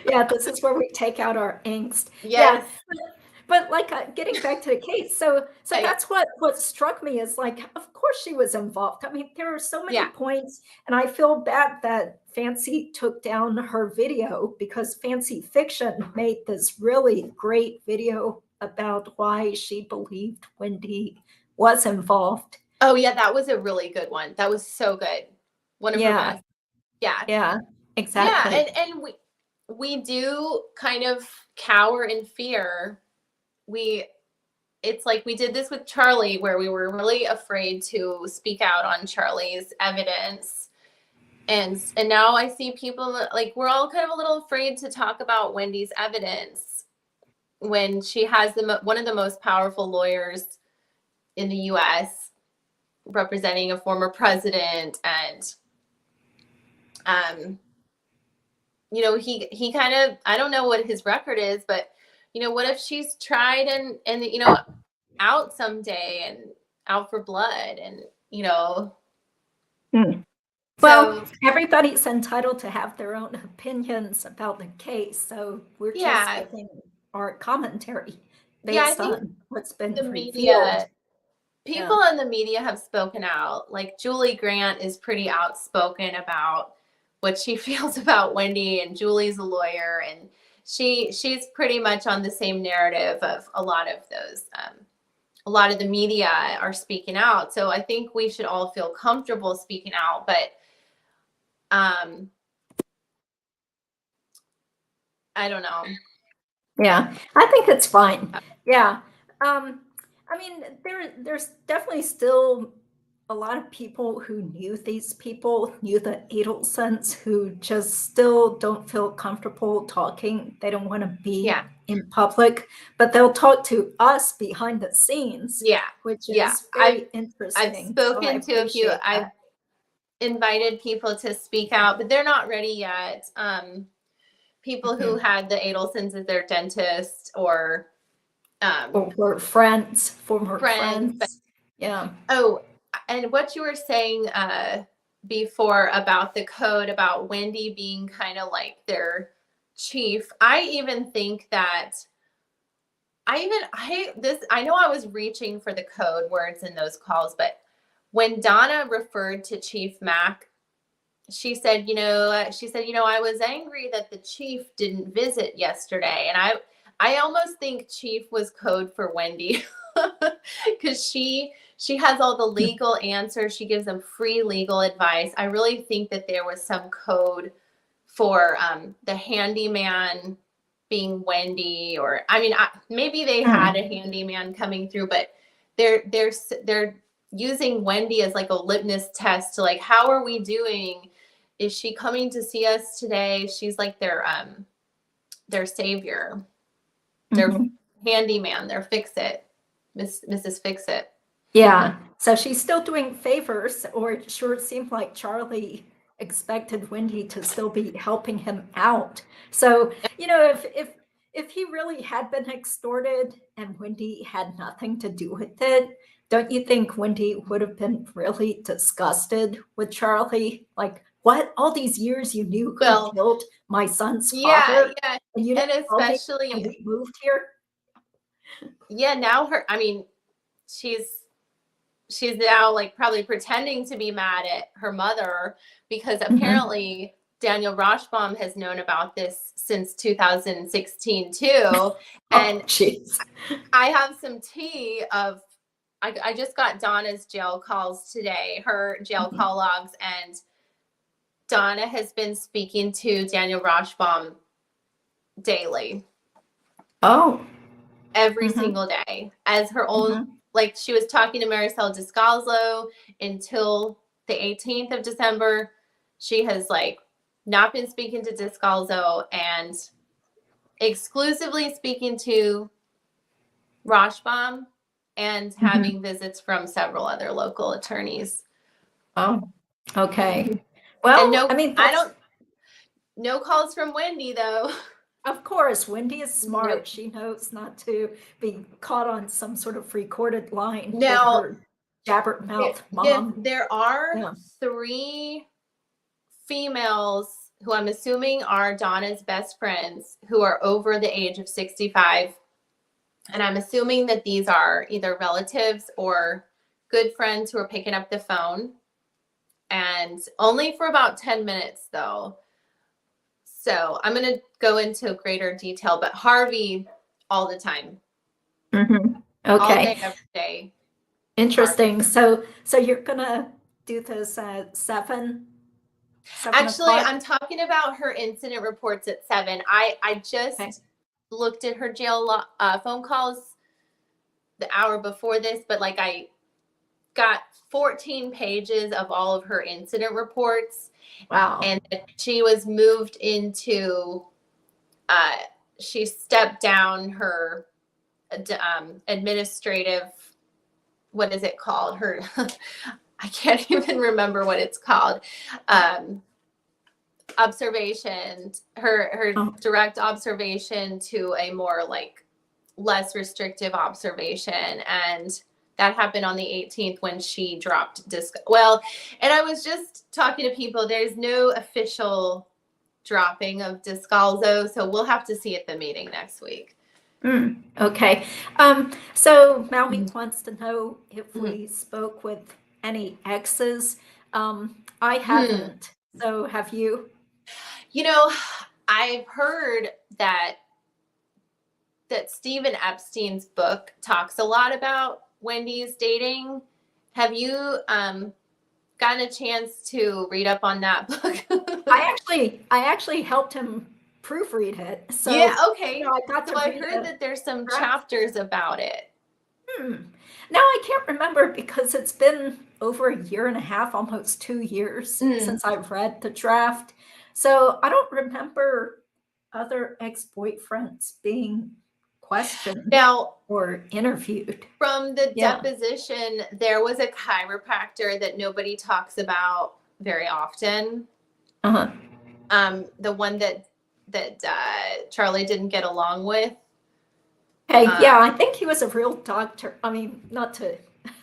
Yeah, this is where we take out our angst. Yes. Yeah. But getting back to the case, so that's what struck me is of course she was involved. I mean, there are so many points, and I feel bad that Fancy took down her video because Fancy Fiction made this really great video about why she believed Wendi was involved. Oh yeah, that was a really good one. That was so good. One of her best. Yeah. Yeah, exactly. Yeah, and we do kind of cower in fear. It's like we did this with Charlie, where we were really afraid to speak out on Charlie's evidence. And now I see people we're all kind of a little afraid to talk about Wendy's evidence when she has one of the most powerful lawyers in the US representing a former president. And he kind of, I don't know what his record is, but what if she's tried and out someday and out for blood and Well, everybody's entitled to have their own opinions about the case, so we're just giving our commentary based on what's been the revealed. media. People in the media have spoken out. Like Julie Grant is pretty outspoken about what she feels about Wendi, and Julie's a lawyer, and she's pretty much on the same narrative of a lot of those a lot of the media are speaking out. So I think we should all feel comfortable speaking out. But I don't know. Yeah, I think it's fine. Yeah. I mean, there's definitely still a lot of people who knew these people, knew the Adelsons, who just still don't feel comfortable talking. They don't want to be Yeah. in public, but they'll talk to us behind the scenes, Yeah. which Yeah. is very interesting. I've spoken So to a few. appreciate I've that. invited people to speak out, but they're not ready yet. People who had the Adelsons as their dentist or Or friends, former friends. friends. Yeah. Oh, and what you were saying before about the code, about Wendi being kind of like their chief, I even think that I know I was reaching for the code words in those calls, but when Donna referred to Chief Mac, she said, I was angry that the chief didn't visit yesterday. And I almost think chief was code for Wendi because she has all the legal answers. She gives them free legal advice. I really think that there was some code for the handyman being Wendi, or maybe they had a handyman coming through, but they're using Wendi as like a litmus test to like, how are we doing? Is she coming to see us today? She's like their savior, their handyman, their fix-it, Mrs. Fix-It. Yeah. So she's still doing favors, or it sure seemed like Charlie expected Wendi to still be helping him out. So, if he really had been extorted and Wendi had nothing to do with it, don't you think Wendi would have been really disgusted with Charlie? Like, what? All these years you knew who killed my son's father? Yeah. And you didn't tell me especially, when we moved here? yeah, now she's now like probably pretending to be mad at her mother because apparently Daniel Rashbaum has known about this since 2016 too. And I have some tea of, I just got Donna's jail calls today, her jail call logs, and Donna has been speaking to Daniel Rashbaum daily. Oh. Every single day as her own, like she was talking to Maricel Descalzo until the 18th of December. She has like not been speaking to Descalzo and exclusively speaking to Rashbaum and having visits from several other local attorneys. Oh, okay. Well, no calls from Wendi though. Of course, Wendi is smart. Nope. She knows not to be caught on some sort of recorded line. Now, with her jabber mouth mom. There are 3 females who I'm assuming are Donna's best friends who are over the age of 65. And I'm assuming that these are either relatives or good friends who are picking up the phone. And only for about 10 minutes though. So I'm going to go into greater detail, but Harvey all the time. Okay. All day, every day. Interesting. Harvey. So you're going to do this at 7? Actually, I'm talking about her incident reports at 7. I just looked at her jail phone calls the hour before this, but like I got 14 pages of all of her incident reports. Wow. And she was moved into, she stepped down her administrative, what is it called? Her, I can't even remember what it's called. Observation, her direct observation to a more like less restrictive observation. And that happened on the 18th when she dropped and I was just talking to people, there's no official dropping of Descalzo, so we'll have to see at the meeting next week. Okay. So Maui wants to know if we spoke with any exes. I haven't. So have you? I've heard that Stephen Epstein's book talks a lot about Wendy's dating. Have you gotten a chance to read up on that book? I actually helped him proofread it. So yeah, okay. I got So to I read heard it. that there's some draft. chapters about it. Now I can't remember because it's been over a year and a half, almost 2 years since I've read the draft. So I don't remember other ex-boyfriends being questioned Now, or interviewed. from the Yeah. deposition, there was a chiropractor that nobody talks about very often. Uh-huh. The one that Charlie didn't get along with. Hey, yeah, I think he was a real doctor. I mean, not to.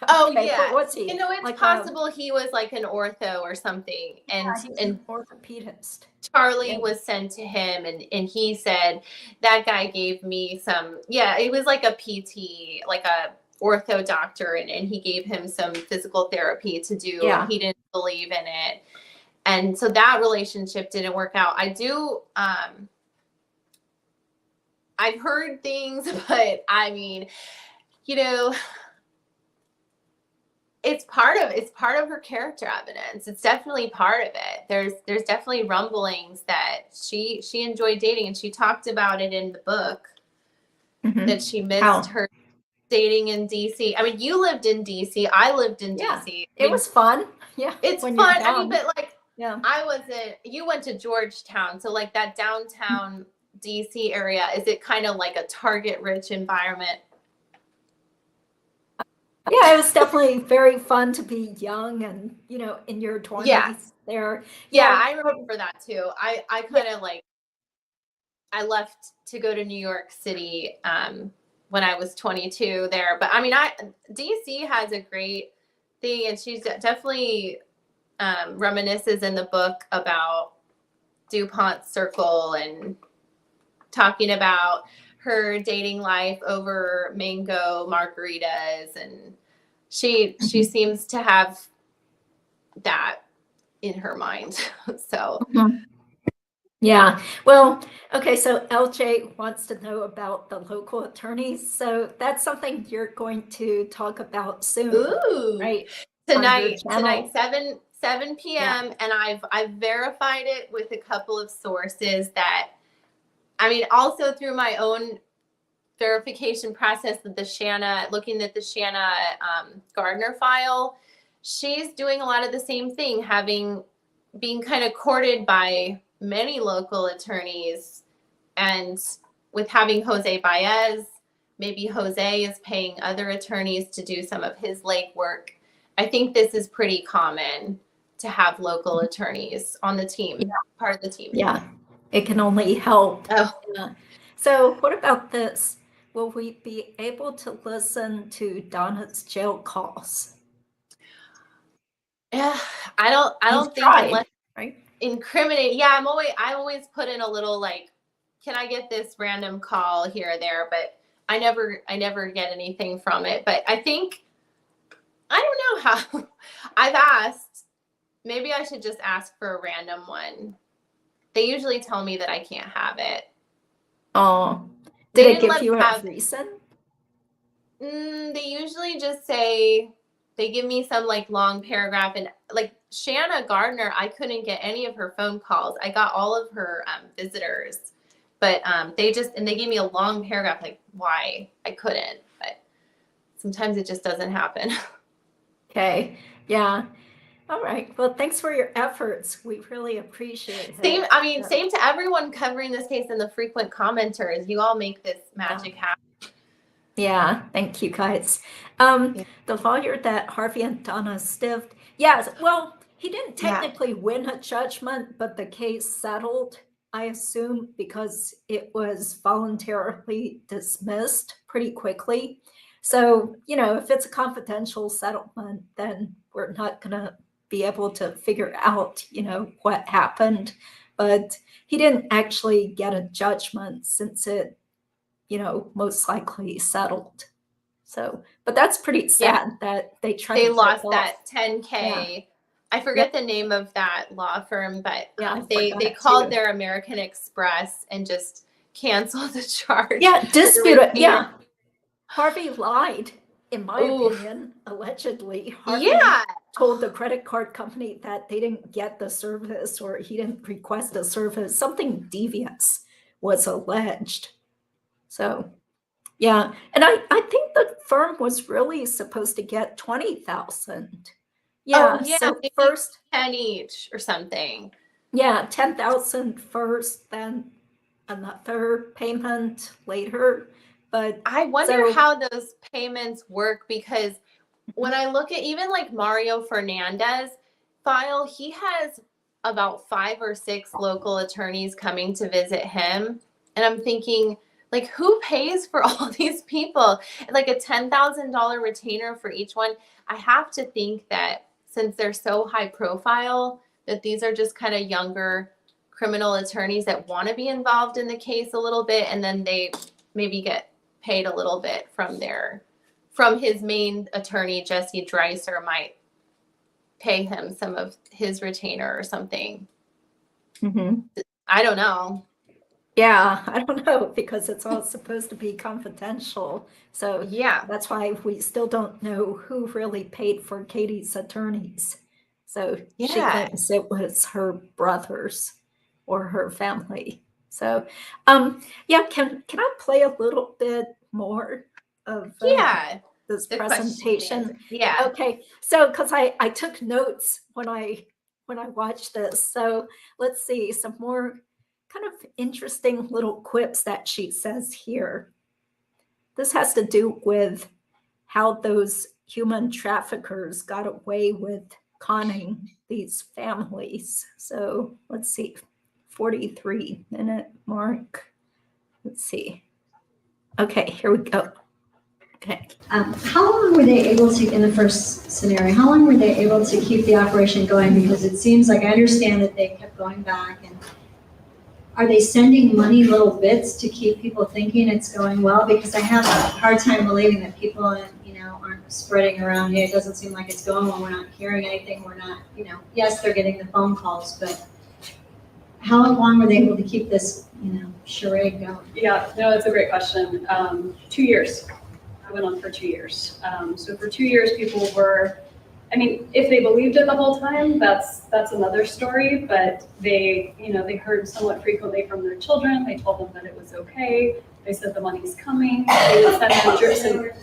Oh okay, yeah, but what's he? you know, it's like possible he was like an ortho or something, and he's and an orthopedist. Charlie Yeah. was sent to him, and he said that guy gave me some. Yeah, it was like a PT, like a ortho doctor, and he gave him some physical therapy to do. Yeah. And he didn't believe in it, and so that relationship didn't work out. I do. I've heard things, but I mean, you know, it's part of her character evidence. It's definitely part of it. There's definitely rumblings that she enjoyed dating, and she talked about it in the book that she missed her dating in DC. I mean, you lived in DC. I lived in DC. It was fun. Yeah. It's when fun. you're I mean, young. but like you went to Georgetown, so like that downtown DC area, is it kind of like a target rich environment? Yeah, it was definitely very fun to be young and, in your 20s there. Yeah, I remember that too. I kind of like, I left to go to New York City when I was 22 there. But I mean, DC has a great thing, and she's definitely reminisces in the book about DuPont Circle and talking about her dating life over mango margaritas, and she seems to have that in her mind. So yeah, well, okay, so LJ wants to know about the local attorneys, so that's something you're going to talk about soon. ooh, right? tonight 7 p.m. Yeah. And I've verified it with a couple of sources that, I mean, also through my own verification process that looking at the Shanna Gardner file, she's doing a lot of the same thing, being kind of courted by many local attorneys, and with having Jose Baez, maybe Jose is paying other attorneys to do some of his legwork. I think this is pretty common to have local attorneys on the team, part of the team. Yeah, it can only help. Oh. Yeah. So what about this? Will we be able to listen to Donna's jail calls? Yeah, I don't think unless right? incriminate. Yeah, I always put in a little like, can I get this random call here or there? But I never get anything from it. But I think, I don't know how. I've asked. Maybe I should just ask for a random one. They usually tell me that I can't have it. Oh, They did they give you a reason? They usually just say, they give me some like long paragraph, and like Shanna Gardner, I couldn't get any of her phone calls. I got all of her visitors, but they gave me a long paragraph like why I couldn't. But sometimes it just doesn't happen. Okay, yeah. All right. Well, thanks for your efforts. We really appreciate it. Same to everyone covering this case and the frequent commenters. You all make this magic happen. Yeah, thank you guys. The lawyer that Harvey and Donna stiffed, yes, well, he didn't technically win a judgment, but the case settled, I assume, because it was voluntarily dismissed pretty quickly. So, if it's a confidential settlement, then we're not going to be able to figure out, what happened. But he didn't actually get a judgment since it, most likely settled. So, but that's pretty sad that they tried to lost rip that off. $10K. Yeah. I forget the name of that law firm, but they too. called their American Express and just canceled the charge. Yeah, disputed. Yeah. Harvey lied in my Oof. opinion, allegedly, Harvey Yeah. told the credit card company that they didn't get the service or he didn't request a service. Something devious was alleged. So, yeah. And I think the firm was really supposed to get 20,000. Yeah. Oh, yeah, So maybe first, 10 each or something. yeah, 10,000 first, then another payment later. But I wonder so, how those payments work, because when I look at even like Mario Fernandez file, he has about 5 or 6 local attorneys coming to visit him. And I'm thinking, like, who pays for all these people? Like a $10,000 retainer for each one. I have to think that since they're so high profile, that these are just kind of younger criminal attorneys that want to be involved in the case a little bit, and then they maybe get paid a little bit from his main attorney. Jesse Dreiser might pay him some of his retainer or something. mhm. I don't know. Yeah, I don't know because it's all supposed to be confidential. So Yeah. that's why we still don't know who really paid for Katie's attorneys. So she Yeah. claims it was her brothers or her family. So yeah, can I play a little bit more of Yeah. this The question and presentation? answer. Yeah. Okay, so because I took notes when I watched this. So let's see some more kind of interesting little quips that she says here. This has to do with how those human traffickers got away with conning these families. So let's see, 43-minute mark. Let's see. Okay, here we go. Okay. How long were they able to, in the first scenario, how long were they able to keep the operation going? Because it seems like, I understand that they kept going back, and are they sending money little bits to keep people thinking it's going well? Because I have a hard time believing that people, aren't spreading around, hey, it doesn't seem like it's going well, we're not hearing anything, we're not, yes, they're getting the phone calls, but how long were they able to keep this, charade going? Yeah, no, that's a great question. 2 years. It went on for 2 years. So for 2 years, people were, if they believed it the whole time, that's another story. But they heard somewhat frequently from their children. They told them that it was okay. They said the money's coming. They would send them drips, and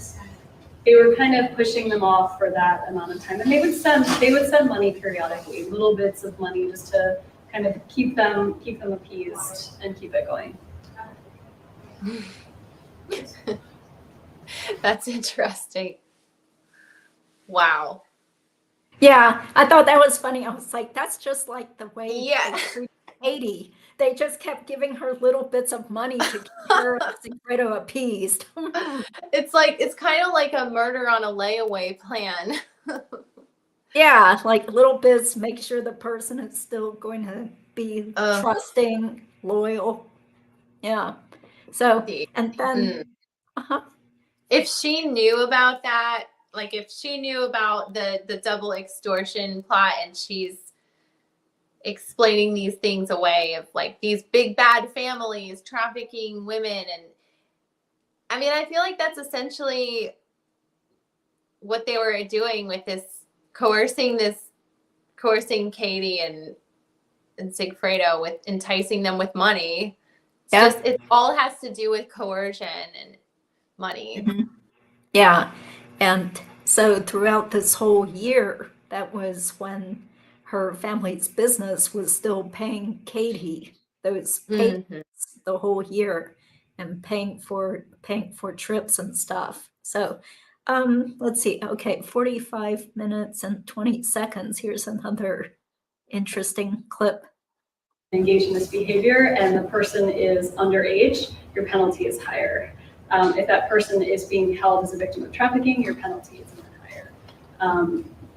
they were kind of pushing them off for that amount of time. And they would send money periodically, little bits of money, just to kind of keep them appeased and keep it going. That's interesting. Wow. Yeah, I thought that was funny. I was like, that's just like the way Yeah. they treated Katie. They just kept giving her little bits of money to keep her Sigfredo appeased. It's kind of like a murder on a layaway plan. Yeah, like little bits, make sure the person is still going to be trusting, loyal. Yeah. So, and then, If she knew about that, like if she knew about the double extortion plot, and she's explaining these things away of like these big bad families trafficking women, and I feel like that's essentially what they were doing with this, coercing Katie and Sigfredo, with enticing them with money. Yeah. It all has to do with coercion and money. Mm-hmm. Yeah. And so throughout this whole year, that was when her family's business was still paying Katie those payments the whole year and paying for trips and stuff. So let's see. Okay, 45 minutes and 20 seconds. Here's another interesting clip. Engage in this behavior and the person is underage, your penalty is higher. If that person is being held as a victim of trafficking, your penalty is even higher.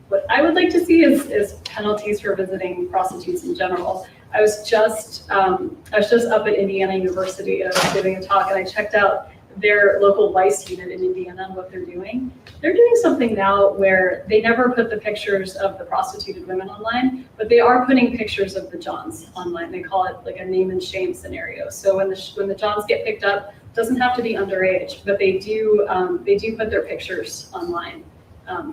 What I would like to see is penalties for visiting prostitutes in general. I was just up at Indiana University. I was giving a talk, and I checked out their local vice unit in Indiana and what they're doing. They're doing something now where they never put the pictures of the prostituted women online, but they are putting pictures of the Johns online. They call it like a name and shame scenario. So when the Johns get picked up, doesn't have to be underage, but they do put their pictures online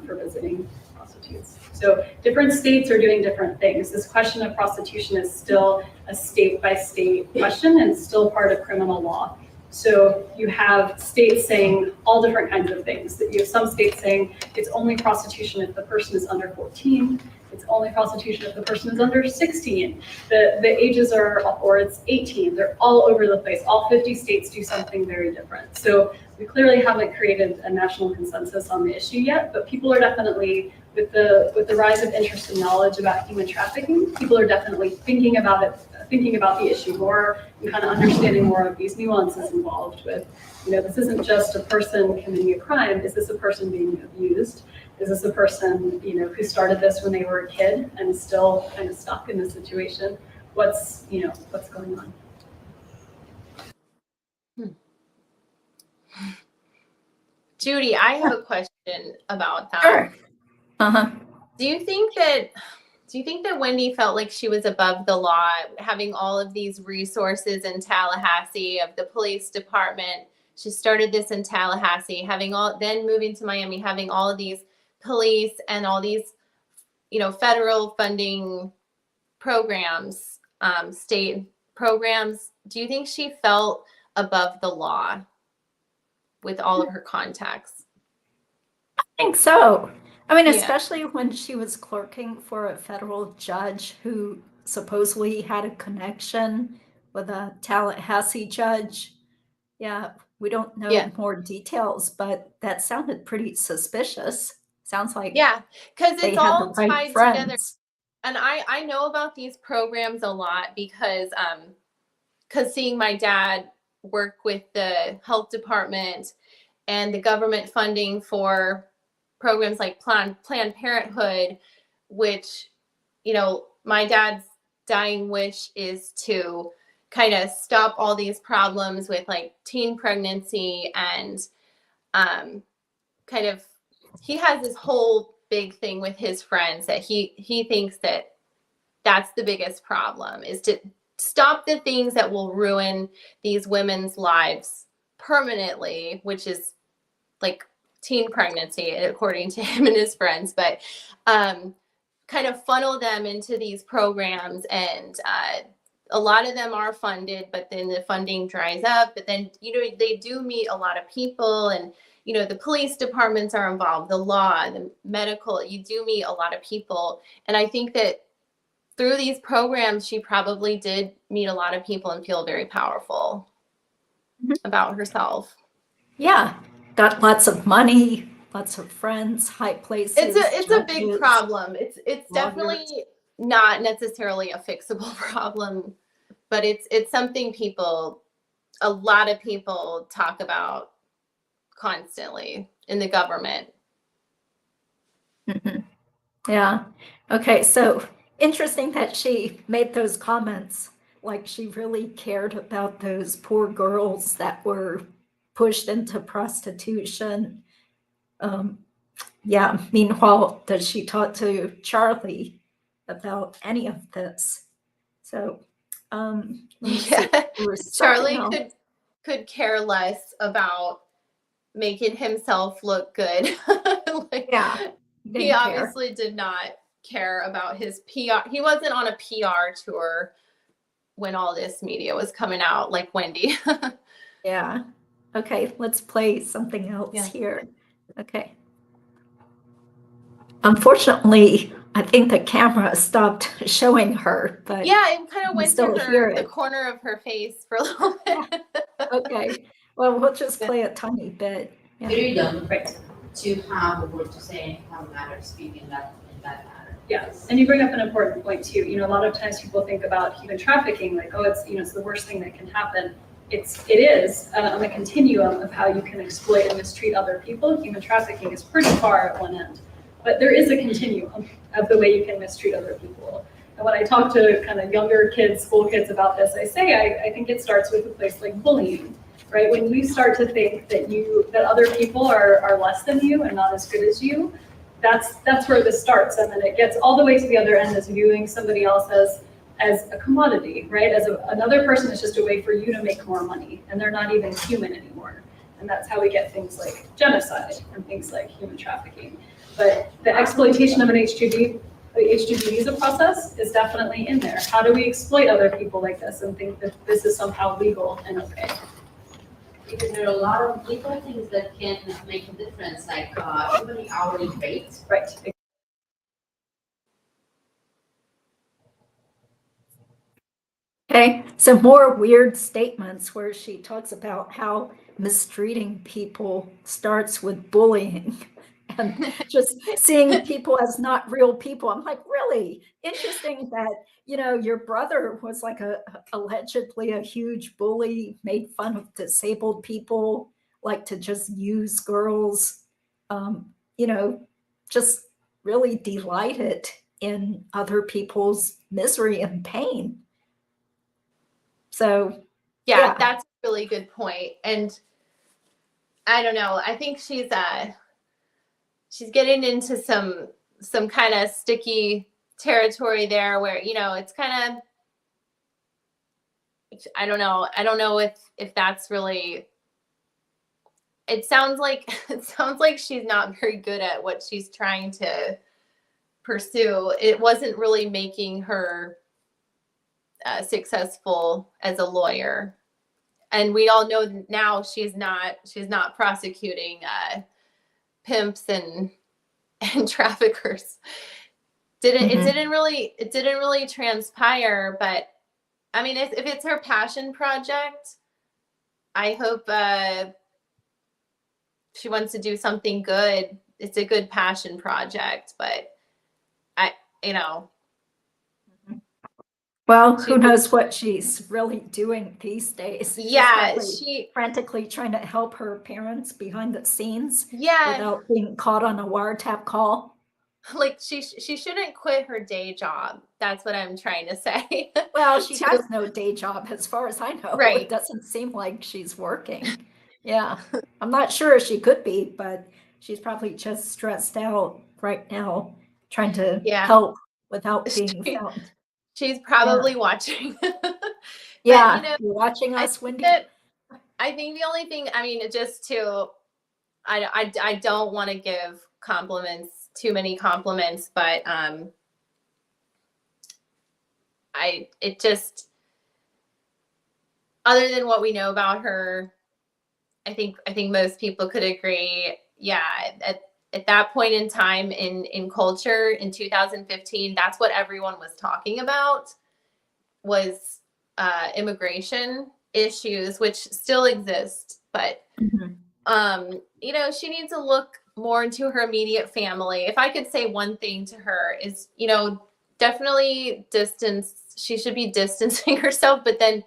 for visiting prostitutes. So different states are doing different things. This question of prostitution is still a state-by-state question and still part of criminal law. So you have states saying all different kinds of things. That you have some states saying it's only prostitution if the person is under 14. It's only prostitution if the person is under 16. The ages are, or it's 18. They're all over the place. All 50 states do something very different. So we clearly haven't created a national consensus on the issue yet, but people are definitely, with the rise of interest and knowledge about human trafficking, people are definitely thinking about the issue more and kind of understanding more of these nuances involved with, this isn't just a person committing a crime. Is this a person being abused? Is this a person, who started this when they were a kid and is still kind of stuck in this situation? What's going on? Judy, I have a question about that. Sure. Uh-huh. Do you think that Wendi felt like she was above the law, having all of these resources in Tallahassee of the police department? She started this in Tallahassee, then moving to Miami, having all of these police and all these, federal funding programs, state programs. Do you think she felt above the law with all of her contacts? I think so. I mean, Yeah. especially when she was clerking for a federal judge who supposedly had a connection with a Tallahassee judge. Yeah, we don't know more details, but that sounded pretty suspicious. Sounds like Yeah, because they it's had all the right tied together. friends. And I know about these programs a lot because seeing my dad work with the health department and the government funding for programs like Planned Parenthood, which, my dad's dying wish is to kind of stop all these problems with like teen pregnancy and he has this whole big thing with his friends that he thinks that that's the biggest problem, is to stop the things that will ruin these women's lives permanently, which is like teen pregnancy, according to him and his friends, but kind of funnel them into these programs. And a lot of them are funded, but then the funding dries up. But then, they do meet a lot of people, and the police departments are involved, the law, the medical, you do meet a lot of people. And I think that through these programs, she probably did meet a lot of people and feel very powerful about herself. Yeah, got lots of money, lots of friends, high places. It's a big judges. problem. It's definitely not necessarily a fixable problem, but it's something a lot of people talk about constantly in the government. Mhm. Yeah. Okay. So interesting that she made those comments, like she really cared about those poor girls that were pushed into prostitution. Yeah. Meanwhile, does she talk to Charlie about any of this? So, let me see. Yeah. There was Charlie something else. could care less about making himself look good. Yeah. He Didn't care. obviously did not care about his PR. He wasn't on a PR tour when all this media was coming out, like Wendi. Yeah. Okay, let's play something else here. Okay. Unfortunately, I think the camera stopped showing her, but Yeah, it kind of you went to still hear the it. corner of her face for a little bit. Okay. Well, we'll just play a tiny bit. Yeah. Freedom to have a word to say and have a matter to speak in that matter. Yes, and you bring up an important point too. A lot of times people think about human trafficking like, oh, it's it's the worst thing that can happen. It is on a continuum of how you can exploit and mistreat other people. Human trafficking is pretty far at one end, but there is a continuum of the way you can mistreat other people. And when I talk to kind of younger kids, school kids about this, I say I think it starts with a place like bullying, right? When you start to think that other people are less than you and not as good as you, that's where this starts, and then it gets all the way to the other end as viewing somebody else as a commodity, right? As another person is just a way for you to make more money, and they're not even human anymore. And that's how we get things like genocide and things like human trafficking. But the exploitation of an H-2B, the H-2B visa process is definitely in there. How do we exploit other people like this and think that this is somehow legal and okay? Because there are a lot of little things that can make a difference, like even the hourly rate. Right. Okay, some more weird statements where she talks about how mistreating people starts with bullying and just seeing people as not real people. I'm like, really interesting that, your brother was like allegedly a huge bully, made fun of disabled people, like to just use girls, just really delighted in other people's misery and pain. So, Yeah, that's a really good point. And I don't know, I think she's getting into some kind of sticky territory there where, it's kind of, I don't know if that's really, it sounds like she's not very good at what she's trying to pursue. It wasn't really making her successful as a lawyer, and we all know now she's not prosecuting pimps and traffickers. It didn't really transpire, but I mean, if it's her passion project, I hope she wants to do something good. It's a good passion project, but well, who knows what she's really doing these days. Yeah, she's frantically trying to help her parents behind the scenes yeah, without being caught on a wiretap call. like she shouldn't quit her day job. That's what I'm trying to say. Well, she has no day job as far as I know. Right. It doesn't seem like she's working. Yeah. I'm not sure she could be, but she's probably just stressed out right now trying to help without being found. She's probably watching. Yeah, but, you're watching us, Wendi. I think the only thing, I mean, just to, I don't want to give too many compliments, but it just, other than what we know about her, I think most people could agree. Yeah, at that point in time in culture in 2015, that's what everyone was talking about, was immigration issues, which still exist. But she needs to look more into her immediate family. If I could say one thing to her is, definitely she should be distancing herself, but then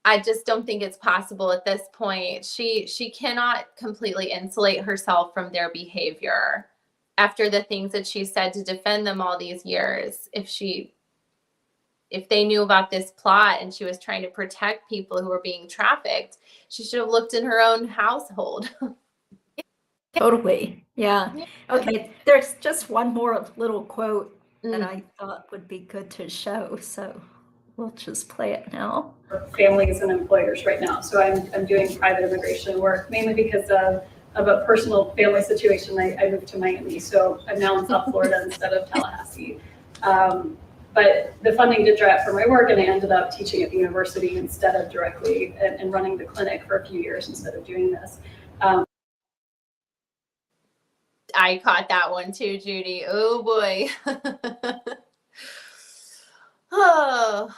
I just don't think it's possible at this point. She cannot completely insulate herself from their behavior after the things that she said to defend them all these years. If they knew about this plot and she was trying to protect people who were being trafficked, she should have looked in her own household. Totally. Yeah. Okay. There's just one more little quote that I thought would be good to show. So we'll just play it now. Families and employers right now. So I'm doing private immigration work, mainly because of a personal family situation. I moved to Miami, so I'm now in South Florida instead of Tallahassee. But the funding did dry up for my work, and I ended up teaching at the university instead of directly and running the clinic for a few years instead of doing this. I caught that one too, Judy. Oh boy. Oh.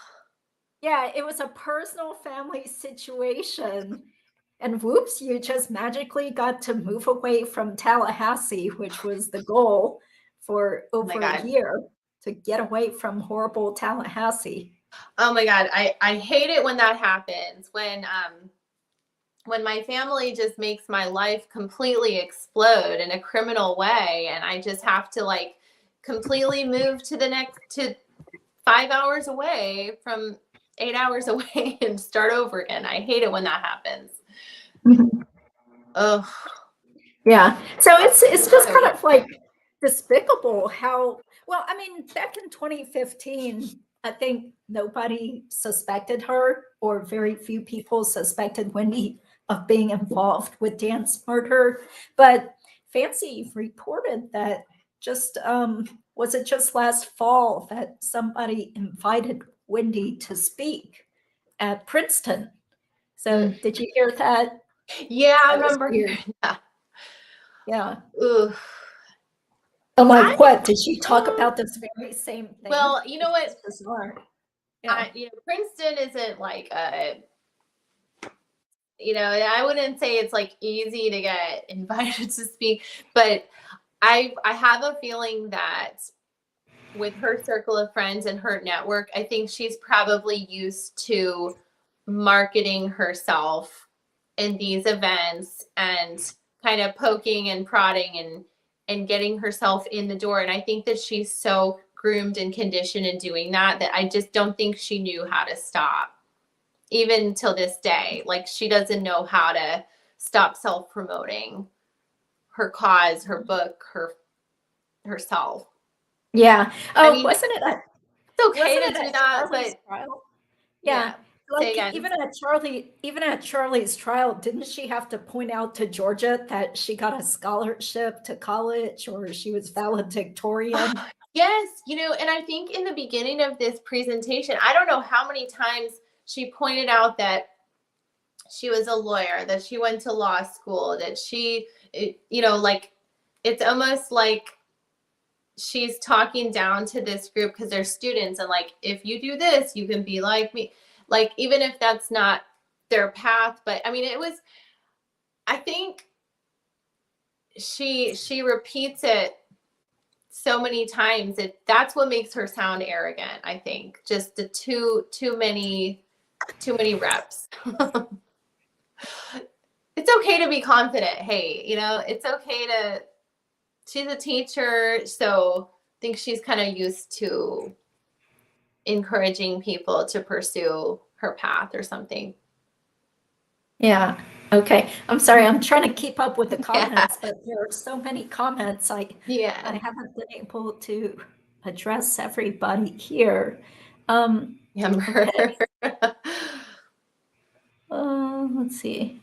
Yeah, it was a personal family situation. And whoops, you just magically got to move away from Tallahassee, which was the goal for over a year, to get away from horrible Tallahassee. Oh my God. I hate it when that happens. When my family just makes my life completely explode in a criminal way, and I just have to completely move to 5 hours away from 8 hours away and start over again. I hate it when that happens. Oh, yeah. So it's just kind of despicable how, well, I mean, back in 2015, I think nobody suspected her, or very few people suspected Wendi of being involved with Dan's murder. But Fancy reported that just, was it just last fall that somebody invited Wendi to speak at Princeton? So did you hear that? Yeah, I That was remember weird. hearing that. Yeah. Ooh. I'm like, what? Did she talk about this very same thing? Well, you know what? It's bizarre. Yeah. Princeton isn't like I wouldn't say it's like easy to get invited to speak, but I have a feeling that with her circle of friends and her network, I think she's probably used to marketing herself in these events and kind of poking and prodding and getting herself in the door. And I think that she's so groomed and conditioned in doing that I just don't think she knew how to stop, even till this day. Like, she doesn't know how to stop self-promoting her cause, her book, herself. Yeah. Oh, I mean, wasn't it? It's okay Wasn't to it do at that, Charlie's but trial? yeah. Yeah. Say Like again. even at Charlie's trial, didn't she have to point out to Georgia that she got a scholarship to college, or she was valedictorian? Yes, and I think in the beginning of this presentation, I don't know how many times she pointed out that she was a lawyer, that she went to law school, that she, like, it's almost like she's talking down to this group because they're students, and like, if you do this, you can be like me. Like, even if that's not their path, but I mean, I think she repeats it so many times. That's what makes her sound arrogant, I think. Just the too many reps. It's okay to be confident. Hey, it's okay she's a teacher, so I think she's kind of used to encouraging people to pursue her path or something. Yeah. Okay. I'm sorry. I'm trying to keep up with the comments, but there are so many comments. I haven't been able to address everybody here. Okay. Let's see.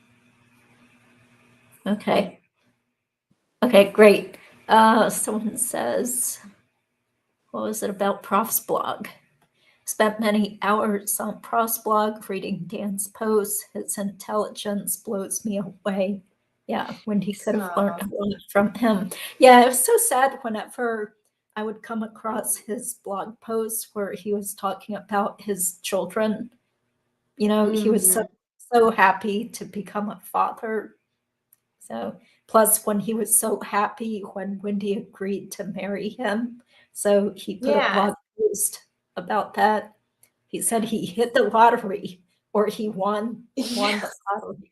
Okay. Okay, great. Someone says, what was it about Prof's blog? Spent many hours on Prof's blog reading Dan's posts. His intelligence blows me away. Yeah, when he could have learned a lot from him. Yeah, it was so sad whenever I would come across his blog posts where he was talking about his children. He was so happy to become a father. So, plus when he was so happy when Wendi agreed to marry him. So he put a blog post about that. He said he hit the lottery, or he won the lottery.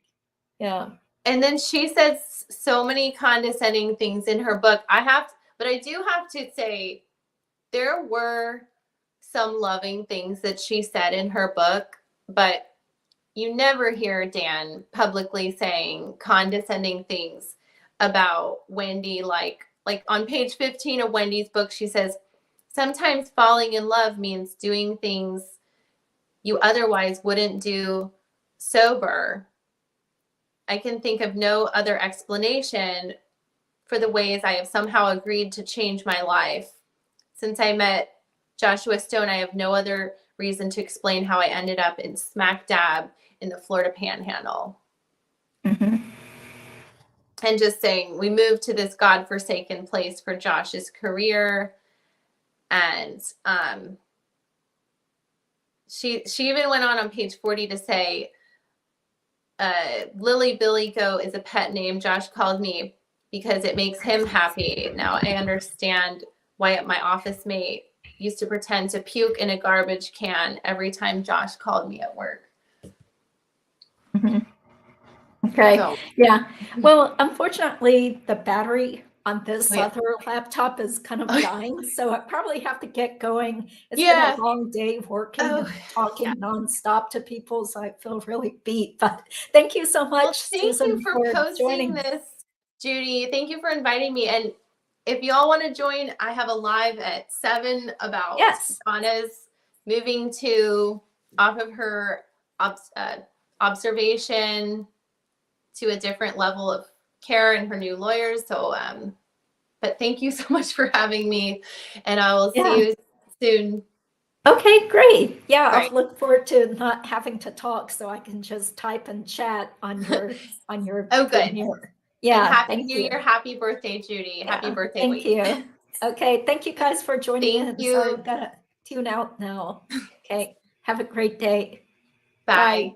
Yeah. And then she says so many condescending things in her book. But I do have to say, there were some loving things that she said in her book, but you never hear Dan publicly saying condescending things about Wendi. Like on page 15 of Wendi's book, she says, sometimes falling in love means doing things you otherwise wouldn't do sober. I can think of no other explanation for the ways I have somehow agreed to change my life. Since I met Joshua Stone, I have no other reason to explain how I ended up in smack dab in the Florida Panhandle. Mm-hmm. And just saying, we moved to this godforsaken place for Josh's career. And she even went on page 40 to say, Lily Billy Go is a pet name Josh called me because it makes him happy. Now I understand why my office mate used to pretend to puke in a garbage can every time Josh called me at work. Mm-hmm. Okay. So, yeah. Well, unfortunately, the battery on this yeah. other laptop is kind of dying, so I probably have to get going. It's Yeah. been a long day working Oh, and talking nonstop to people, so I feel really beat. But thank you so much, Well, thank Susan, you for posting joining. this, Judy. Thank you for inviting me. And if y'all want to join, I have a live at 7 about Yes. Donna's moving to off of her observation to a different level of care and her new lawyers. So, but thank you so much for having me, and I will see you soon. Okay, great. Yeah, Great. I'll look forward to not having to talk so I can just type and chat on your Oh, good. Premiere. Yeah, And Happy thank New you. Year, happy birthday, Judy. Happy Yeah, birthday thank week. you. Okay, thank you guys for joining Thank in. you. So I've got to tune out now. Okay, have a great day. Bye.